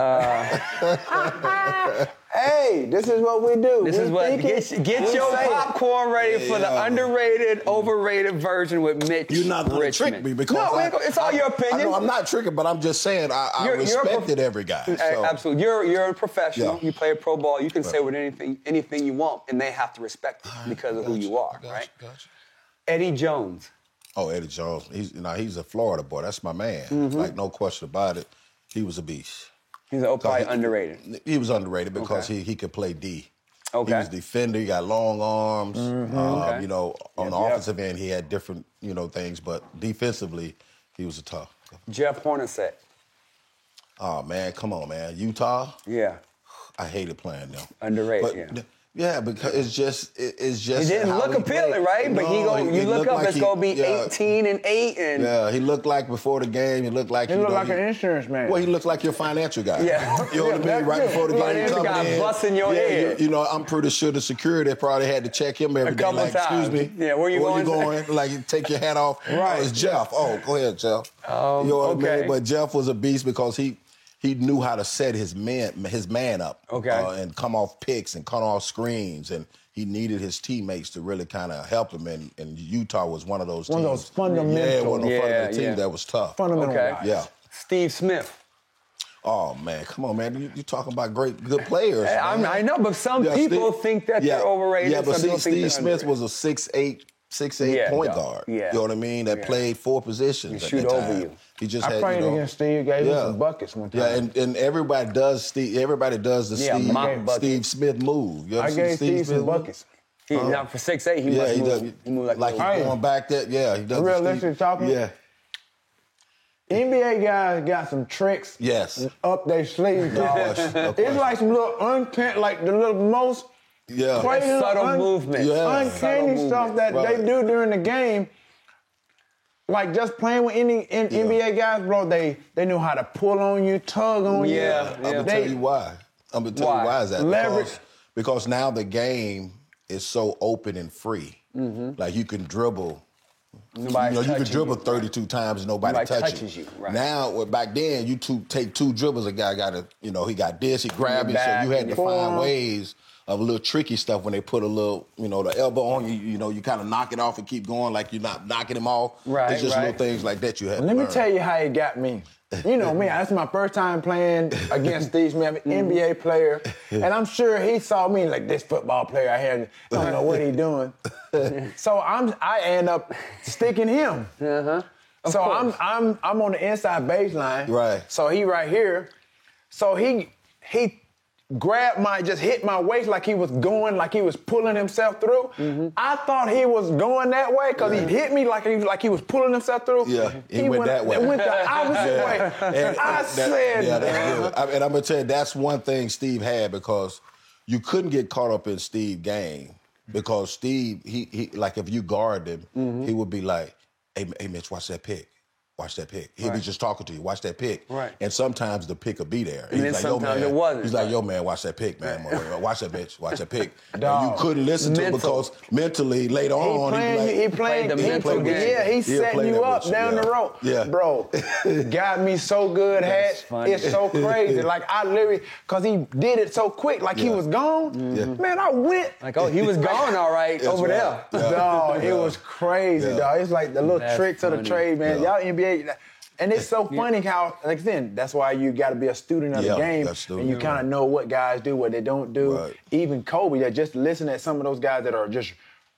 Hey, this is what we do. This is what get your popcorn ready for the underrated, overrated version with Mitch. You're not going to trick me because it's all your opinion. I know I'm not tricking, but I'm just saying I respected every guy. So. Absolutely, you're a professional. Yeah. You play pro ball. You can say with anything you want, and they have to respect it because of who you are, right? Gotcha. Eddie Jones. Oh, Eddie Jones. He's a Florida boy. That's my man. Mm-hmm. No question about it. He was a beast. He's probably underrated. He was underrated because he could play D. Okay. He was a defender. He got long arms. Mm-hmm. On the offensive end, he had different, things. But defensively, he was a tough. Jeff Hornacek. Oh, man. Come on, man. Utah? Yeah. I hated playing them. Underrated, Yeah, because it's just. He didn't look appealing, right? But you look up, it's gonna be 18-8, and yeah, he looked like before the game. He looked like an insurance man. Well, he looked like your financial guy. Yeah, you know what I mean. Right before the game, financial guy busting your head. I'm pretty sure the security probably had to check him every day. Like, excuse me. Yeah, where you going? Like, take your hat off. Right. Oh, it's Jeff. Oh, go ahead, Jeff. You know what I mean? But Jeff was a beast because he knew how to set his man up. Okay. And come off picks and come off screens and. He needed his teammates to really kind of help him, and Utah was one of those teams. One of those fundamental. Yeah, one of those fundamental teams that was tough. Fundamental guys. Yeah. Steve Smith. Oh, man, come on, man. You're talking about good players. I know, but some people think that they're overrated. Yeah, but Steve Smith underrated. was a 6'8" point guard. Yeah. You know what I mean? That played 4 positions He at shoot that time. over you. He just I played against Steve, gave him some buckets one time. Yeah, and everybody does the Steve Smith move. You ever I see gave Steve some Smith buckets. Now for 6'8", he must move. He moved like he's going back there. Yeah, he does. Realistic talking. Yeah. NBA guys got some tricks. Yes. Up their sleeves. It's like some little uncanny, like the little most crazy subtle movement. Uncanny stuff that they do during the game. Like just playing with any NBA guys, bro, they knew how to pull on you, tug on you. I'm gonna tell you why. I'm gonna tell you why is that? Leverage. Because now the game is so open and free. Mm-hmm. Like you can dribble. You can dribble 32 times and nobody touches you. Right. Now, back then, you take 2 dribbles. A guy got to, he got this, he grabbed it. So you had to find ways of a little tricky stuff when they put a little, the elbow on you. You kind of knock it off and keep going like you're not knocking him off. Right. It's just little things like that you had to learn. Let me tell you how he got me. You know me, that's my first time playing against Steve Smith, NBA player. And I'm sure he saw me like this football player I had, don't know what he doing. So I end up sticking him. Uh-huh. So I'm on the inside baseline. Right. So he right here. So he just hit my waist like he was going, like he was pulling himself through. Mm-hmm. I thought he was going that way because he hit me like he was pulling himself through. Yeah, he went that way. He went the opposite way. And that's good. And I'm going to tell you, that's one thing Steve had because you couldn't get caught up in Steve's game because Steve, he like if you guard him, he would be like, hey, Mitch, watch that pick. watch that pick. He'll be just talking to you, watch that pick. Right. And sometimes the pick will be there. And then sometimes it wasn't. He's like, yo, man, watch that pick, man. Watch that bitch, watch that pick. Dog. And you couldn't listen to it because mentally later on, he playing the mental game. Yeah, he's setting you up down the road. Yeah. Bro, got me so good, Hatch. It's so crazy. Like, I literally, because he did it so quick, like he was gone. Yeah. Man, I went. Like, oh, he was gone all right over there. Dog, it was crazy, dog. It's like the little tricks of the trade, man. Y'all NBA... And it's so funny how, like then, that's why you got to be a student of the game, and you kind of know what guys do, what they don't do. Right. Even Kobe, just listen at some of those guys that are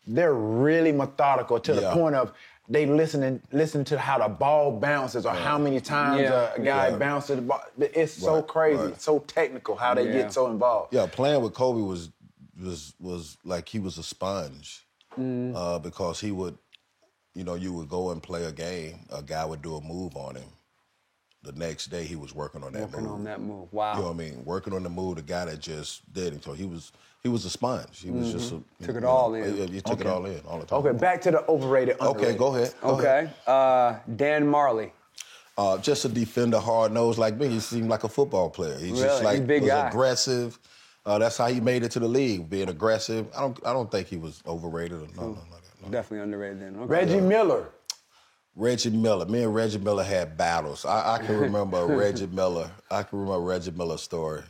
they're really methodical to the point of they listen to how the ball bounces or how many times a guy bounces the ball. It's so crazy, so technical how they get so involved. Yeah, playing with Kobe was like he was a sponge because he would. You know, you would go and play a game, a guy would do a move on him. The next day, he was working on that move. Working on that move, wow. You know what I mean? Working on the move, the guy that just did it. So he was a sponge. He was just took it all in. He took it all in, all the time. Okay, back to the overrated, underrated. Okay, go ahead. Okay, Dan Marley. Just a defender, hard-nosed like me. He seemed like a football player. He just He's a big was guy. aggressive. That's how he made it to the league, being aggressive. I don't think he was overrated or nothing like that. No. Definitely underrated then. Okay. Reggie Miller. Reggie Miller. Me and Reggie Miller had battles. I can remember Reggie Miller. I can remember Reggie Miller's story.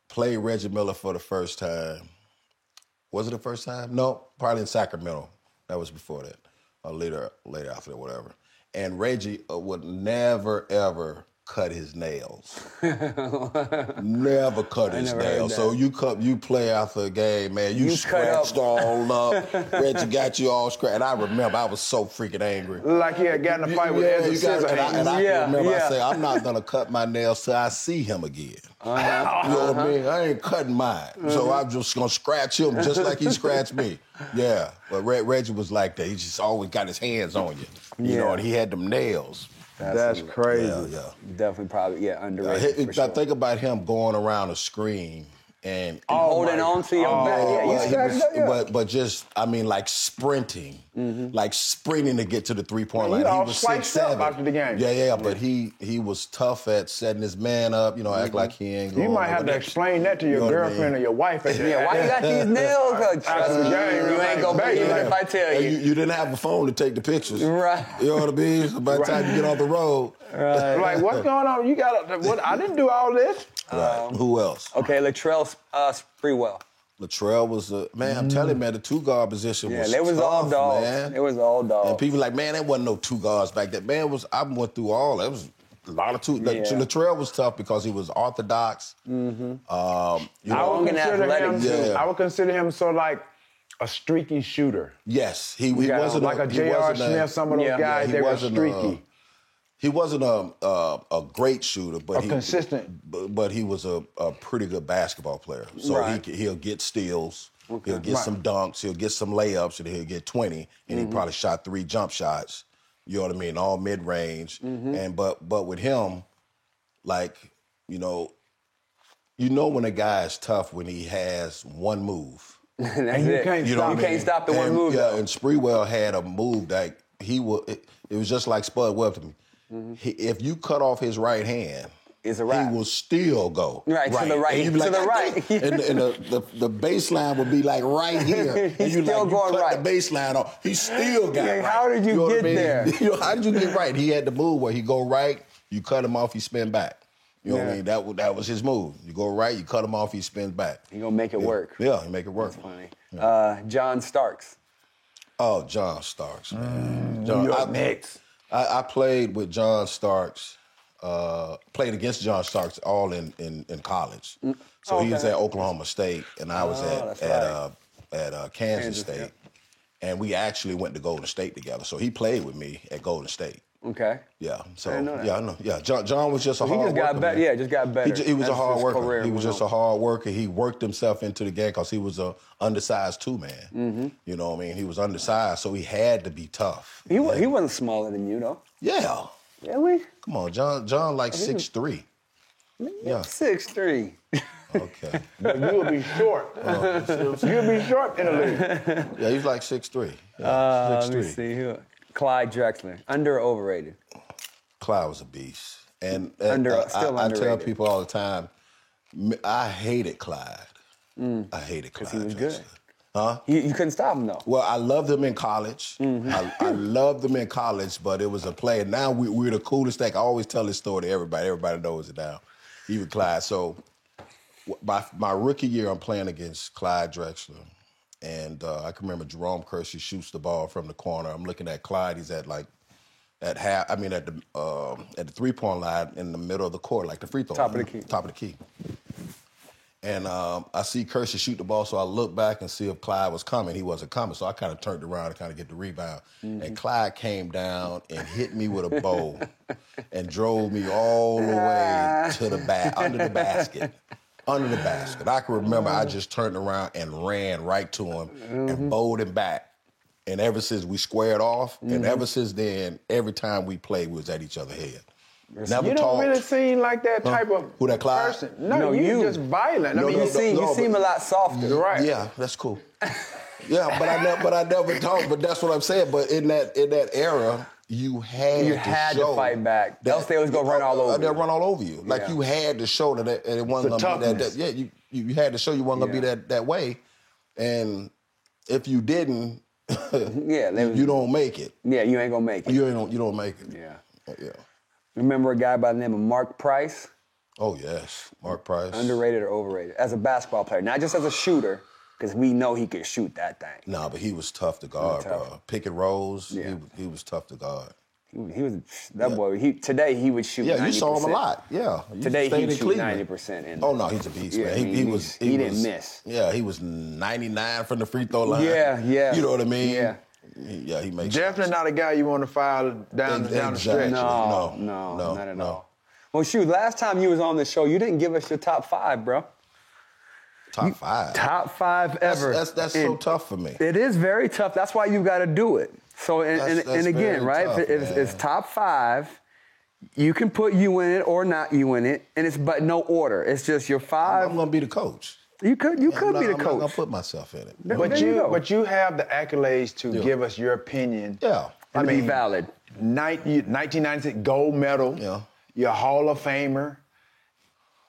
Played Reggie Miller for the first time. Was it the first time? No, probably in Sacramento. That was before that. Or later after that, whatever. And Reggie would never, ever cut his nails. Never cut his nails. So you play after a game, man. You scratched all up. Reggie got you all scratched. And I remember I was so freaking angry. Like he had gotten a fight with Ezra Scissor. And I remember I say, I'm not gonna cut my nails till I see him again. You know what I mean? I ain't cutting mine. So I'm just gonna scratch him just like he scratched me. Yeah. But Reggie was like that. He just always got his hands on you. You know, and he had them nails. That's crazy. Yeah. Definitely probably, underrated. I think about him going around a screen and holding on to your back. But just, I mean, like sprinting. Like sprinting to get to the three-point line. He He all was sliced up 6'7". after the game. Yeah, but he was tough at setting his man up, act like he ain't going. You might have to explain that to your girlfriend or your wife. Why you got these nails? After the game, you ain't gonna believe it if I tell you. You didn't have a phone to take the pictures. Right. You know what I mean? So by the time you get off the road. Right. Like, what's going on? You got what? I didn't do all this. Right. Who else? Okay, Latrell Sprewell. Latrell was man. I'm telling you, man, the two guard position was they was tough, all dogs. man. It was all dogs. And people like, man, there wasn't no two guards back then. Man, I went through all. There was a lot of two. Latrell was tough because he was orthodox. I would consider him sort of like a streaky shooter. Yes, he wasn't like a J.R. Smith. Some of those guys, they were streaky. He wasn't a great shooter, but consistent. But he was a pretty good basketball player. So he'll get steals, he'll get some dunks, he'll get some layups, and he'll get 20, and he probably shot 3 jump shots. You know what I mean? All mid range. And but with him, like when a guy is tough when he has one move. And you can't stop the one move. Yeah, and Sprewell had a move that it was just like Spud Webb to me. If you cut off his right hand, it's a wrap. He will still go to the right. And you'd be like, and the baseline would be like right here. And He's still going right. The baseline off. He still got right. How did you get there? How did you get right? He had the move where he go right, you cut him off, he spin back. You know what I mean? That was his move. You go right, you cut him off, he spins back. He gonna make it work. Yeah, he make it work. That's funny. John Starks. Oh, John Starks, man. New York Knicks. I played with John Starks, played against John Starks all in college. So he was at Oklahoma State, and I was at Kansas State. And we actually went to Golden State together. So he played with me at Golden State. Okay. Yeah. So I know that. I know. Yeah. John was just a hard worker. He just got better. Yeah, just got better. He was a hard worker. He was just a hard worker. He worked himself into the game because he was a undersized 2-man. You know what I mean? He was undersized, so he had to be tough. He wasn't smaller than you though. Yeah. Really? Come on, John like 6'3". Yeah. 6'3". Okay. But you'll be short. You'll be short in the league. Yeah, he's like 6'3". Yeah, 6'3". Let me see here. Clyde Drexler, under or overrated? Clyde was a beast. And still I tell underrated. people all the time, I hated Clyde. I hated Clyde. Because he was Drexler. good. Huh? You couldn't stop him, though. Well, I loved him in college. Mm-hmm. I loved him in college, but it was a play. Now we're the coolest thing. I always tell this story to everybody. Everybody knows it now, even Clyde. So my rookie year, I'm playing against Clyde Drexler. And I can remember Jerome Kersey shoots the ball from the corner. I'm looking at Clyde. He's at the 3-point line in the middle of the court, like the free throw line. Top of the key. And I see Kersey shoot the ball, so I look back and see if Clyde was coming. He wasn't coming, so I kind of turned around to kind of get the rebound. And Clyde came down and hit me with a bowl and drove me all the way to the under the basket. Under the basket. I can remember I just turned around and ran right to him and bowled him back. And ever since we squared off, and ever since then, every time we played, we was at each other's head. Never you talked. don't really seem like that type of Who, that Clyde? person. No, you just violent. No, I mean, no, You seem a lot softer. You're right. Yeah, that's cool. Yeah, but I never talked. But that's what I'm saying. But in that era, you had to fight back. Else they was gonna run all over you. They'll run all over you. Like you had to show that it wasn't gonna be that. Yeah, you had to show you wasn't gonna be that way. And if you didn't, you don't make it. Yeah, you ain't gonna make it. You don't make it. Yeah. Remember a guy by the name of Mark Price? Oh yes, Mark Price. Underrated or overrated? As a basketball player, not just as a shooter, because we know he could shoot that thing. Nah, but he was tough to guard, bro. Pick and rolls, he was tough to guard. He was that boy. Today he would shoot. Yeah, 90%. you saw him a lot. Yeah, today he would shoot Cleveland. 90%. Oh no, he's a beast, man. He didn't miss. Yeah, he was 99 from the free throw line. Yeah. You know what I mean? Yeah. Yeah, he makes Definitely not a guy you want to foul down the stretch. No, not at all. Well, shoot, last time you was on the show, you didn't give us your top 5, bro. Top 5? Top 5 ever. That's so tough for me. It is very tough. That's why you got to do it. So, and again, right, tough, it's top 5. You can put you in it or not you in it, but no order. It's just your 5. I'm going to be the coach. You could be the coach. I'm not going to put myself in it. But you have the accolades to give us your opinion. Yeah. And be valid. 1996 gold medal. Yeah. You're a Hall of Famer,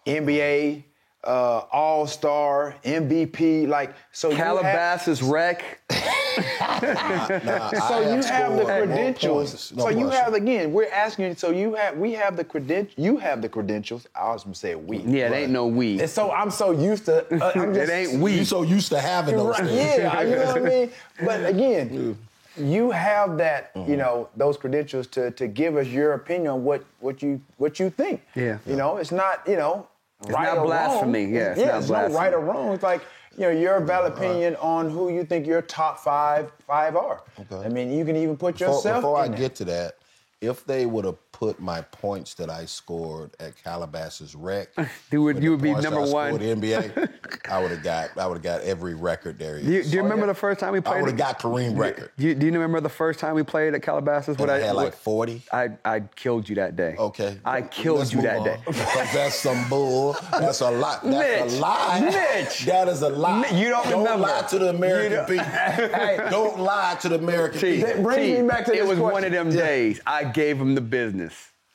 NBA, All-Star, MVP. Calabasas wreck. So you have the credentials. We're asking you. So we have the credentials. You have the credentials. I was gonna say we. Yeah, it ain't no we. And so I'm so used to. It ain't we. You so used to having those things. Yeah, you know what I mean. But again, you have that. You know those credentials to give us your opinion on what you think. Yeah. You know, it's not it's right not or blasphemy. wrong. Yeah, It's not right or wrong. It's like your valid opinion on who you think your top five are. Okay. I mean, you can even put yourself before I in get to that. If they would have put my points that I scored at Calabasas Rec, you would be number one. In the NBA, I would have got every record there is. Do you remember the first time we played? I would have got Kareem record. Do you remember the first time we played at Calabasas? I had like 40. I killed you that day. Okay. I killed you that day. Because that's some bull. That's a lot. That's a lie. Mitch. That is a lie. You don't remember. Don't lie to the American people. Don't lie to the American people. That brings me back to this It was question. one of them days. I gave him the business.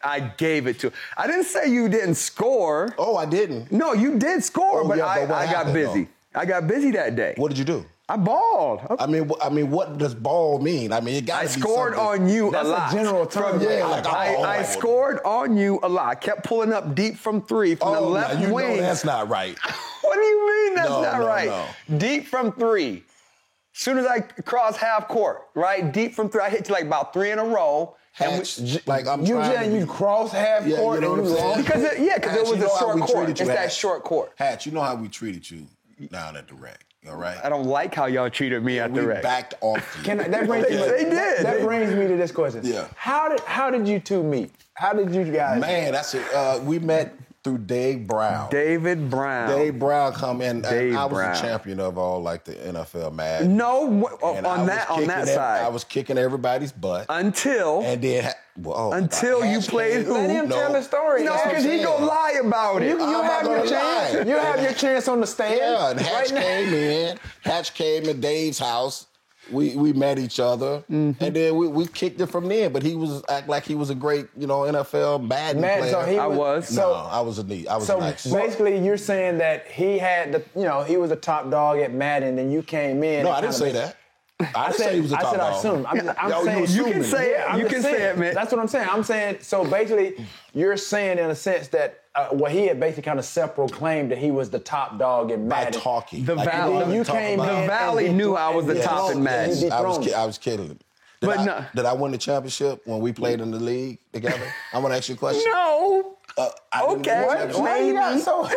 I gave it to him. I didn't say you didn't score. Oh, I didn't. No, you did score, but I got busy. Though? I got busy that day. What did you do? I balled. I mean, what does ball mean? I mean, it got to be something. I scored on you a lot. That's a general term. I scored on you a lot. I kept pulling up deep from 3 from the left wing. Know that's not right. What do you mean that's not right? No. Deep from 3. As soon as I cross half court, right? Deep from 3. I hit you like about 3 in a row. You cross half court and you long. Because it was a short court. It's that short court. Hatch, you know how we treated you down at the Rec, all right? I don't like how y'all treated me at the Rec. We backed off you. That brings me to this question. Yeah. How did you two meet? How did you guys? Man, that's it. We met through Dave Brown. David Brown. Dave Brown come in. Dave I was Brown. the champion of all like the NFL Madden. No, on that side. I was kicking everybody's butt until you played who? Let him tell the story. No, because he gonna lie about it. You have your chance. You have your chance on the stand. Yeah, and Hatch came in. Hatch came to Dave's house. we met each other, and then we kicked it from there. But he was act like he was a great, NFL Madden player. So I was nice. Basically, you're saying that he had he was a top dog at Madden, and you came in. No, I didn't say that. I didn't say he was a top dog. I assume. I'm saying you can say it. You can say it, man. That's what I'm saying. I'm saying, so basically, you're saying in a sense that he had basically kind of self-proclaimed that he was the top dog in Madden. By talking. The Valley knew I was the top in Madden. I was kidding. Did I win the championship when we played in the league together? I'm going to ask you a question. No. Okay. Why you got so?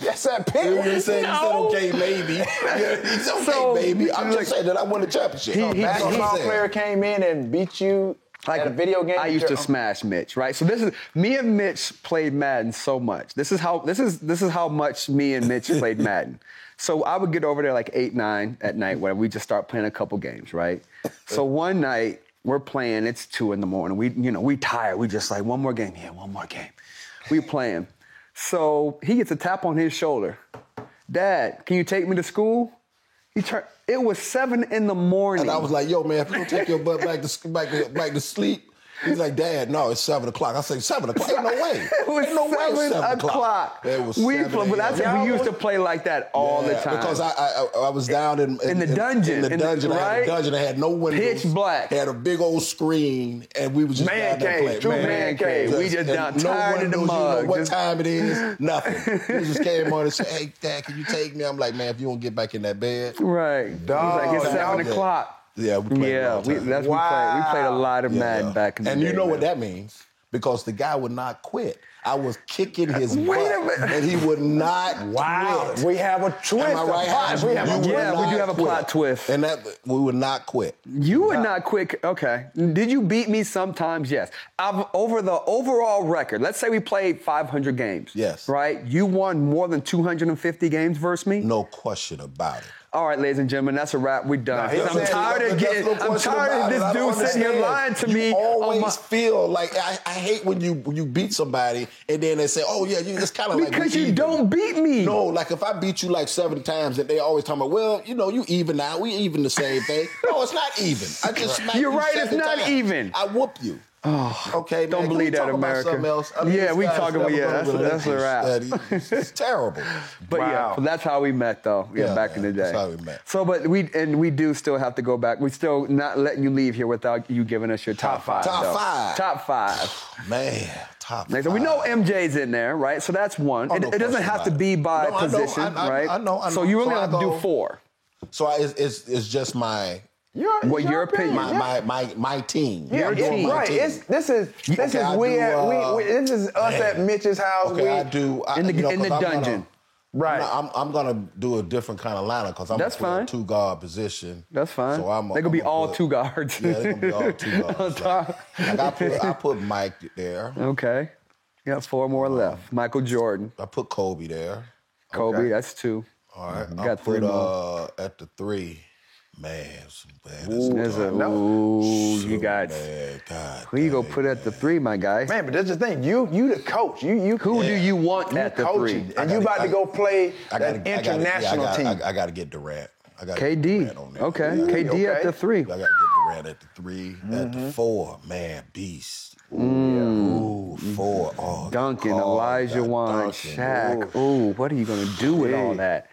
That's that pick. You said okay, maybe. It's okay, maybe. I'm just saying that I won the championship. A basketball player came in and beat you at a video game. I used to smash Mitch, right? So this is me and Mitch played Madden so much. This is how much me and Mitch played Madden. So I would get over there like 8, 9 at night when we just start playing a couple games, right? So one night we're playing. It's 2 a.m. We tired. We just like one more game. Yeah, one more game. We playing. So he gets a tap on his shoulder. Dad, can you take me to school? It was 7 a.m. And I was like, yo, man, if you don't take your butt back to sleep. He's like, Dad, no, it's 7 o'clock. I say, 7 o'clock? Ain't no way. It was 7 o'clock. It was we used to play like that all the time. Because I was down in the dungeon. In the dungeon, right? I had a dungeon. I had no windows. Pitch black. Had a big old screen, and we was just man down there playing. True man cave. We just down tired of the mug. You know what time it is? Nothing. He just came on and said, hey, Dad, can you take me? I'm like, man, if you don't get back in that bed. Right. Dog. He's like, it's 7 o'clock. Yeah, we played we played a lot of Madden back in the day. And you know what that means? Because the guy would not quit. I was kicking his butt, and he would not quit. We have a twist. Am I right? We do have a plot twist. And that we would not quit. You would not quit. Okay. Did you beat me sometimes? Yes. Over the overall record, let's say we played 500 games. Yes. Right? You won more than 250 games versus me? No question about it. All right, ladies and gentlemen, that's a wrap. We're done. I'm tired of this dude sitting here lying to me. You always feel like I hate when you beat somebody and then they say, "Oh yeah, it's kind of like because you don't beat me." No, like if I beat you like 70 times, and they always talking about, well, you even now. We even the same thing. No, it's not even. I just smack You're you right. It's not times. even. I whoop you. Oh, okay, don't man, believe that, America. We talking about that's a wrap. It's terrible. But that's how we met, though. Back in the day. That's how we met. So, but we do still have to go back. We still not letting you leave here without you giving us your top five. Top five. Man, top five. So we know MJ's in there, right? So that's one. It doesn't have to be by position, right? I know. So you really have to do 4. So it's just my. Your opinion? My team. Your team. Right. This is us at Mitch's house. Okay, I do. In the dungeon. Right. I'm gonna do a different kind of lineup because I'm gonna play a 2-guard position. That's fine. So they're gonna be all 2 guards. Yeah, they're gonna be all 2 guards. I put Mike there. Okay. You got 4 more left. Michael Jordan. I put Kobe there. Kobe, that's 2. All right. You got 3 more. At the 3. Man, you got. God, who you gonna put at the 3, my guy? Man, but that's the thing. You the coach. Who do you want at the 3? And you about to go play that international team. I got to get Durant. KD. Okay. KD at the 3. I got to get Durant at the 3. At the 4, man, beast. Ooh, 4. Oh, Duncan, Elijah Wan, Shaq. Ooh, what are you gonna do with all that?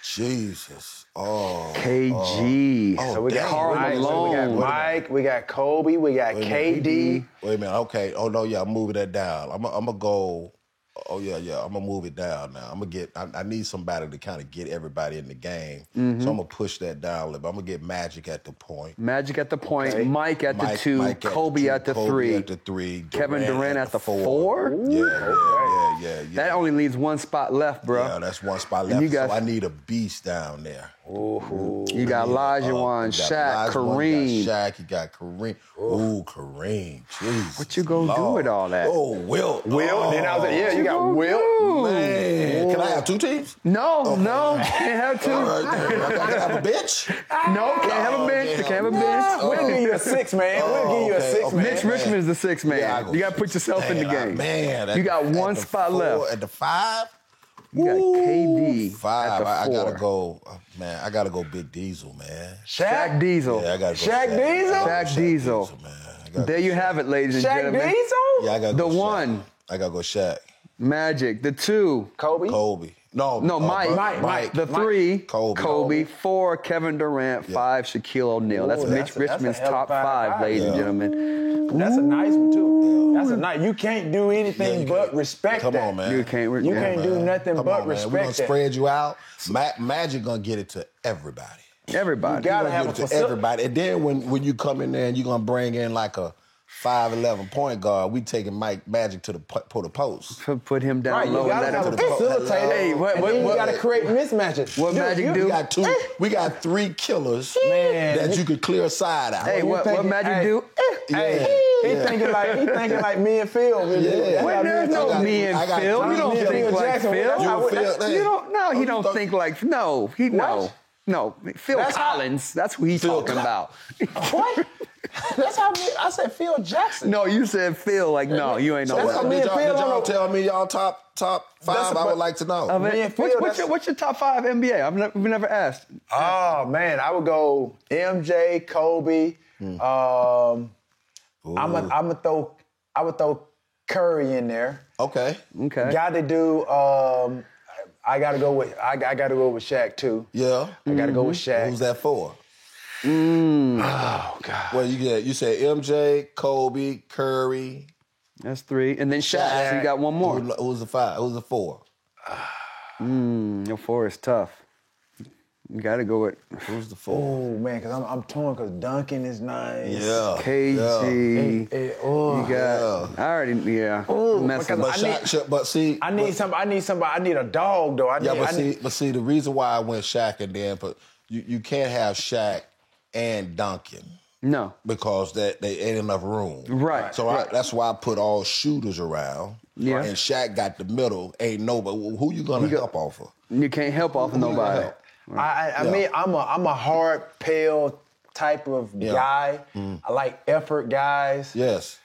Jesus. Oh. KG. So we got Karl Malone. We got Mike. We got Kobe. We got KD. Wait a minute. Okay. Oh no. Yeah, I'm moving that down. I'm gonna go. Oh yeah. I'm gonna move it down now. I'm gonna get. I need somebody to kind of get everybody in the game. So I'm gonna push that down a little bit. I'm gonna get Magic at the point. Magic at the point. Okay. Mike at the 2. Kobe at the 3. Kobe at the 3. Kevin Durant at the 4. Yeah. That only leaves 1 spot left, bro. Yeah, that's 1 spot left. So I need a beast down there. You got Elijah Wan, Shaq, Kareem. Shaq, you got Kareem. Ooh, Kareem. Jesus. What you gonna do with all that? Oh, Wilt. And then I was like, you got Wilt. Man. Can I have 2 teams? No, can't have 2. All right, I gotta have a bench? No, can't have a bench. Can't have a bench. We'll give you a 6 man. We'll give you a 6 man. Mitch Richmond is the 6 man. You gotta put yourself in the game. Man, you got 1 spot left. At the 5? You got KD 5. at the 4. I gotta go, man. I gotta go Big Diesel, man. Shaq Diesel. Yeah, I gotta go Shaq Diesel? Shaq Diesel. Man. There you have it, ladies and Shaq gentlemen. Diesel? Yeah, I gotta The go Shaq. 1. I gotta go Shaq. Magic. The 2. Kobe. No, Mike. The 3. Kobe. 4. Kevin Durant. 5. Shaquille O'Neal. That's Mitch Richmond's top 5, ladies and gentlemen. That's a nice one too. That's a nice. You can't do anything but respect Come that. on, man. You can't do nothing Come but on, respect man. We're gonna that. spread you out. Magic gonna get it to everybody. Everybody. You gotta have Give a it to everybody. And then when you come in there and you're gonna bring in like a 5'11" point guard, we taking Magic to the post. Put him down Right, low. you gotta and let have him a facilitator. Hey, what you gotta create mismatches. What Magic do? We got 3 killers Man, that you could clear side out. Hey, what Magic do? He thinking like me and Phil. Yeah. Well, there's no me and Phil. You don't think like Phil. You don't. No, he don't think like. No, he no. No, Phil Collins. That's who he's talking about. What? That's how I said Phil Jackson. No, you said Phil. Like, no, you ain't know That's how that. me and Phil Did y'all don't know. tell me y'all top 5? I would like to know. Me and Phil, What's your top 5 NBA? We've never asked. Oh man, I would go MJ, Kobe. I would throw Curry in there. Okay. Got to do. I gotta go with Shaq too. Yeah. I gotta go with Shaq. Who's that for? Oh God. Well, you said MJ, Kobe, Curry. That's 3, and then Shaq. So you got one more. Who's the 5? Who's the 4? Your 4 is tough. You got to go with. Who's the 4? Oh man, because I'm torn. Because Duncan is nice. Yeah. KG. You got. I already. Yeah. Messing up. I need somebody. I need a dog though. But see, the reason why I went Shaq and then, but you can't have Shaq and Duncan. No. Because they ain't enough room. Right. So that's why I put all shooters around. Yeah. And Shaq got the middle. Ain't nobody. Who you gonna help off of? You can't help off of nobody. I mean, I'm a hard, pale type of guy. I like effort guys. Yes.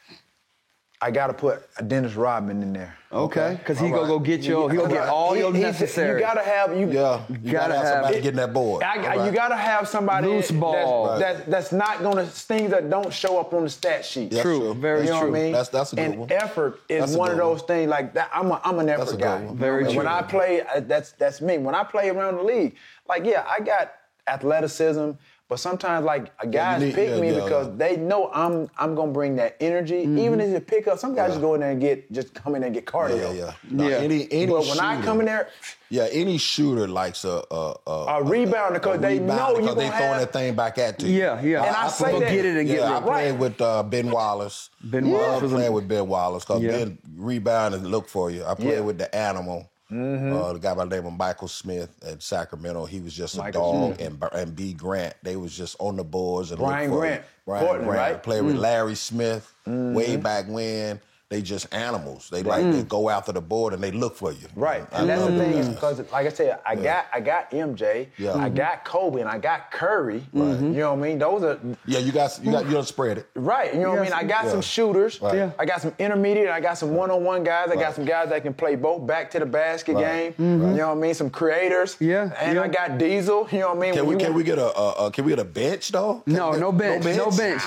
I got to put a Dennis Rodman in there. Okay. Because he gonna go get your. He'll get all your necessary. You gotta have you gotta have somebody getting that board. You gotta have somebody loose ball that's not gonna things that don't show up on the stat sheet. That's true. Very you know true. What I mean? That's a good one. And effort is one of those things like that. I'm an effort guy. Very true. When I play, that's me. When I play around the league, like I got athleticism. But sometimes, like, guys pick me because they know I'm gonna bring that energy. Even if you pick up, some guys just go in there and come in there and get cardio. Any but when I come in there, any shooter likes a rebounder because they know you they throwing that thing back at you. Yeah. And I say that. Get it and get it. I played with Ben Wallace. I played with Ben Wallace because Ben rebound and look for you. I played with the Animal. The guy by the name of Michael Smith at Sacramento, he was just a dog, and B. Grant, they was just on the boards. And Brian Grant, Portland, right? Played with Larry Smith way back when. They just animals. They they go after the board and they look for you. Right, and that's the thing because, like I said, I got MJ, I got Kobe, and I got Curry. You know what I mean? Those are you don't spread it. Right, you know what I mean? I got some shooters. Right. I got some intermediate. I got some one-on-one guys. I got some guys that can play both back to the basket game. You know what I mean? Some creators. And I got Diesel. You know what I mean? Can we get a bench though? No bench. I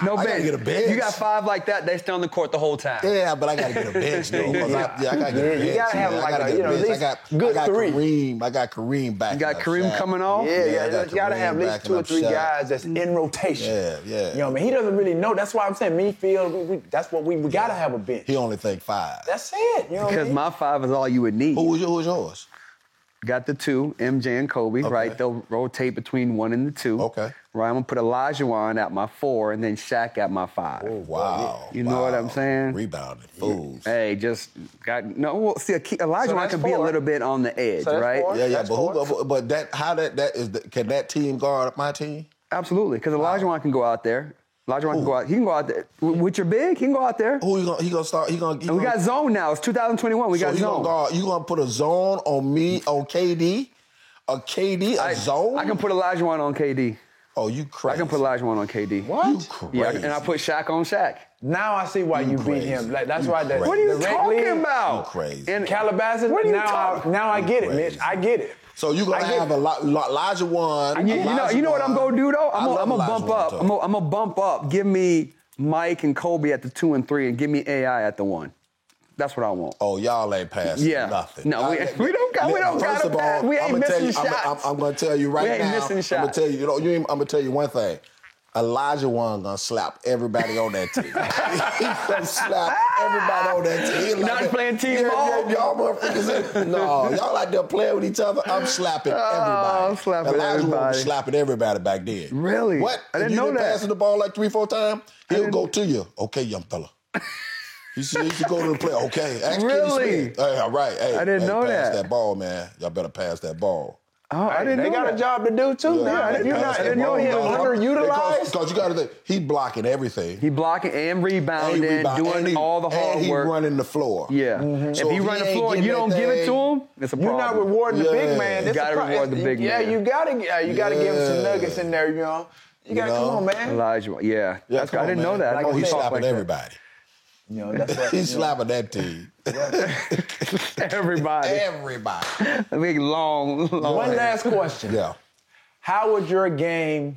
gotta get a bench. You got 5 like that. They stay on the court the whole time. Yeah, but I gotta get a bench though. I gotta get a bench. You gotta have at least good 3. I got Kareem back. You got Kareem coming off? Yeah, you gotta have at least 2 or 3 guys that's in rotation. Yeah. You know what I mean? He doesn't really know. That's why I'm saying me, Phil, that's what we gotta have a bench. He only think 5. That's it. You know because my 5 is all you would need. Who's yours? Got the 2, MJ and Kobe, right? They'll rotate between 1 and the 2. Okay. Right, I'm gonna put Olajuwon at my 4 and then Shaq at my 5. Oh, wow. You know what I'm saying? Rebounding, fools. Hey, just got Olajuwon can be a little bit on the edge, right? 4. Yeah, can that team guard my team? Absolutely, because Olajuwon can go out there. Olajuwon can go out. He can go out there with your big. He can go out there. Who he gonna start? We got zone now. It's 2021. We got zone. You gonna put a zone on me on KD? A zone? I can put Olajuwon on KD. Oh, you crazy? I can put Olajuwon on KD. What? You crazy? Yeah, and I put Shaq on Shaq. Now I see why you beat him. Like, that's why the What are you talking about? You crazy. In Calabasas, what are you now I get it, Mitch. I get it. So you're going to have Elijah Wan. You know what I'm going to do, though? I'm going to bump up. I'm going to bump up. Give me Mike and Kobe at the 2 and 3 and give me AI at the 1. That's what I want. Oh, y'all ain't passing nothing. No, we don't got to pass. We ain't missing shots. I'm going to tell you right now. We ain't missing shots. I'm going to tell you, I'm going to tell you one thing. Elijah Wan gonna slap everybody on that team. He's gonna slap everybody on that team. Not playing team ball? Y'all motherfuckers, no, y'all out there playing with each other. I'm slapping everybody. I'm slapping Elijah everybody. Wan was slapping everybody back then. Really? What? I didn't if you know been that. passing the ball like 3-4 times, he'll go to you. Okay, young fella. He should go to the play. Okay. Ask Really? Kenny Smith. Hey, all right. Hey, I didn't know pass that. that ball, man. Y'all better pass that ball. Oh, I didn't know They got that. a job to do, too. Yeah, I didn't know he was underutilized. Because you got to think, he blocking everything. He blocking and rebounding, doing all the hard and he work. running the floor. Yeah. So if he run the floor and you don't give it to him, it's a problem. You're not rewarding the big man. You got to reward the big man. Yeah, you got to give him some nuggets in there, you know. You got to come on, man. Elijah, I didn't know that. Oh, he's slapping everybody. You know, that's what, he's slapping that team. Everybody. A big long. One last question. Yeah. How would your game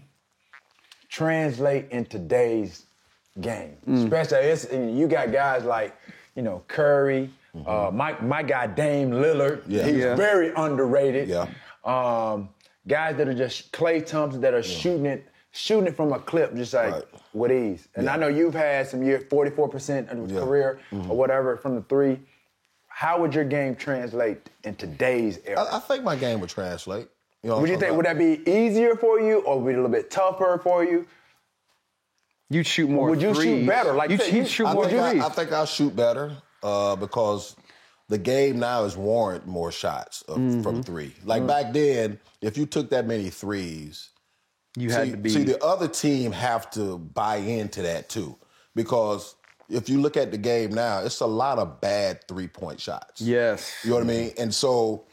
translate in today's game? Especially, you got guys like, Curry, my guy Dame Lillard. Yeah. He's very underrated. Yeah. Guys that are just Klay Thompson that are shooting it from a clip just like with ease. And I know you've had some 44% of your career or whatever from the 3. How would your game translate in today's era? I think my game would translate. Would you think, would that be easier for you or would it be a little bit tougher for you? You'd shoot more Would you threes. shoot better? Like you'd shoot more threes. I think I'll shoot better because the game now is warrant more shots from 3. Like back then, if you took that many threes, you had to be. See, the other team have to buy into that too. Because if you look at the game now, it's a lot of bad 3-point shots. Yes. You know what I mean? And so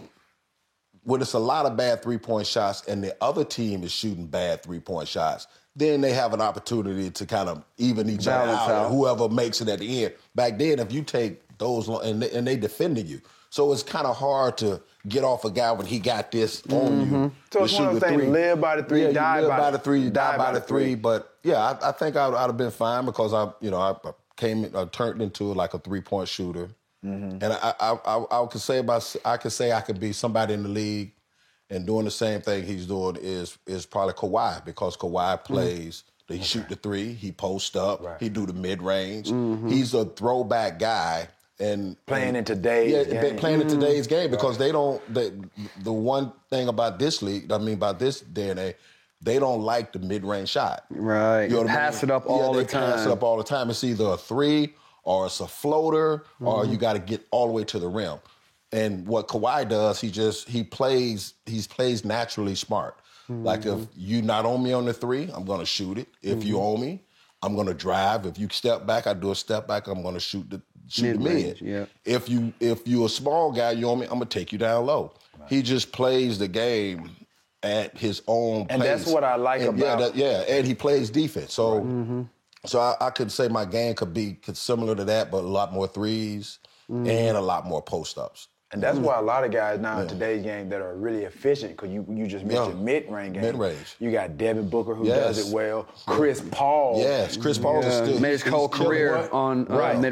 when it's a lot of bad 3-point shots and the other team is shooting bad 3-point shots, then they have an opportunity to kind of even each other out. And whoever makes it at the end. Back then, if you take those and they defended you. So it's kind of hard to get off a guy when he got this on you. So it's one of those things, live by the 3, die by the 3, die by the 3. But yeah, I think I'd have been fine because I turned into like a 3-point shooter. And I could say I could be somebody in the league and doing the same thing he's doing is probably Kawhi because Kawhi plays. He shoot the 3, he post up, he do the mid range. He's a throwback guy. And playing in today's game. Playing in today's game because they don't. The one thing about this league, about this day and age, they don't like the mid-range shot. Right. You know what pass I mean? it up all the time. Pass it up all the time. It's either a 3 or it's a floater or you got to get all the way to the rim. And what Kawhi does, he plays naturally smart. Like if you not on me on the 3, I'm gonna shoot it. If you own me, I'm gonna drive. If you step back, I do a step back. I'm gonna shoot the mid. Yeah. If you a small guy, you on me, I'm gonna take you down low. Right. He just plays the game at his own pace. And that's what I like about. And he plays defense. So so I could say my game could be similar to that, but a lot more threes and a lot more post ups. And that's why a lot of guys now in today's game that are really efficient, because you just mentioned mid-range game. Mid-range. You got Devin Booker who does it well. Chris Paul. Yes, Chris Paul is still. Made his whole career on mid-range.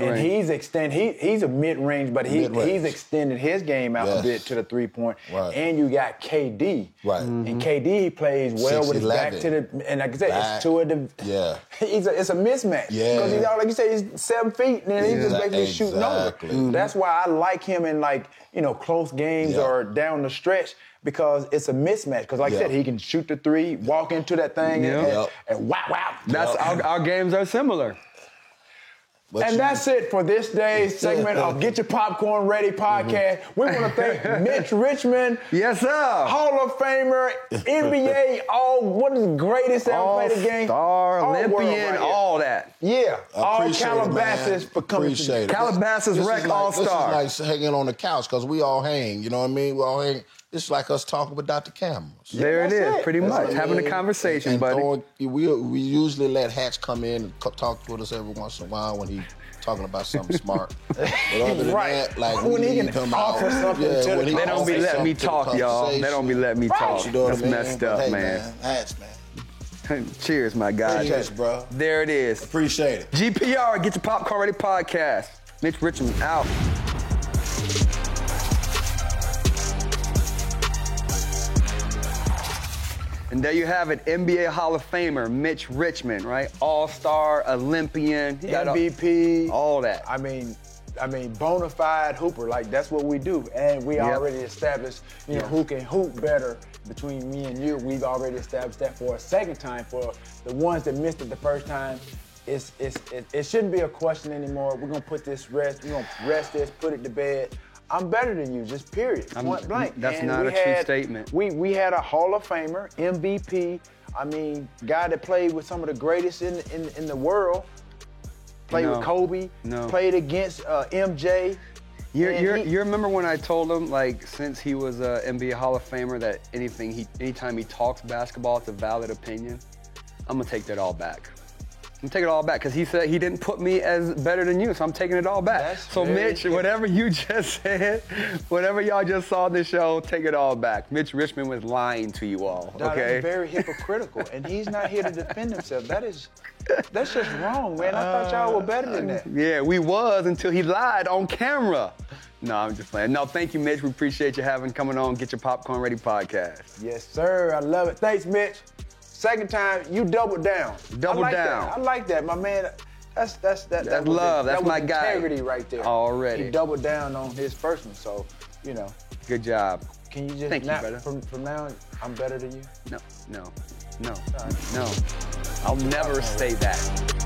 And he's a mid-range, but he's extended his game out a bit to the 3-point. Right. And you got KD. Right. And KD plays well with his back to the, and like I said, it's to it's a mismatch. Yeah. Because like you say, he's 7 feet and he's just basically shooting over. That's why I like him in close games or down the stretch because it's a mismatch. Because like I said, he can shoot the 3, walk into that thing and wow. That's our games are similar. And that's it for this day's segment of Get Your Popcorn Ready podcast. We want to thank Mitch Richmond. Yes, sir. Hall of Famer, NBA, what is the greatest ever played the game? All-Star, Olympian, all that. Yeah. All Calabasas for coming Appreciate to it. Calabasas Rec All-Star. This is like hanging on the couch because we all hang, you know what I mean? We all hang it's like us talking with Dr. Cameron. There it is, pretty much. Having a conversation, buddy. We usually let Hatch come in and talk to us every once in a while when he's talking about something smart. But other than that, like when he can offer something to the They don't be letting me talk, y'all. They don't be letting me talk. You know That's what I mean? messed up, Hey, man. Hatch, man. Cheers, my guy. Cheers, bro. There it is. Appreciate it. GPR, Get Your Popcorn Ready podcast. Mitch Richmond out. And there you have it, NBA Hall of Famer, Mitch Richmond, right? All-star, Olympian. MVP. All that. I mean, bona fide hooper. Like, that's what we do. And we already established, you know, who can hoop better between me and you. We've already established that for a second time. For the ones that missed it the first time, it shouldn't be a question anymore. We're going to put this rest. We're going to rest this, put it to bed. I'm better than you, just period, point blank. That's not a true statement. We had a Hall of Famer, MVP, I mean, guy that played with some of the greatest in the world, played with Kobe, played against MJ. You remember when I told him, like, since he was an NBA Hall of Famer, that anytime he talks basketball, it's a valid opinion? I'm gonna take that all back. I'm taking it all back because he said he didn't put me as better than you, so I'm taking it all back. So Mitch, whatever you just said, whatever y'all just saw in the show, take it all back. Mitch Richmond was lying to you all, okay? That's very hypocritical, and he's not here to defend himself. That's just wrong, man. I thought y'all were better than that. Yeah, we was until he lied on camera. No, I'm just playing. No, thank you, Mitch. We appreciate you coming on Get Your Popcorn Ready podcast. Yes, sir. I love it. Thanks, Mitch. Second time, you doubled down. Double down. That. I like that, my man. That's love. That's my guy. Integrity right there. Already. He doubled down on his first one, so you know. Good job. Can you just Thank you, brother. From now, I'm better than you? No. I'll never say that.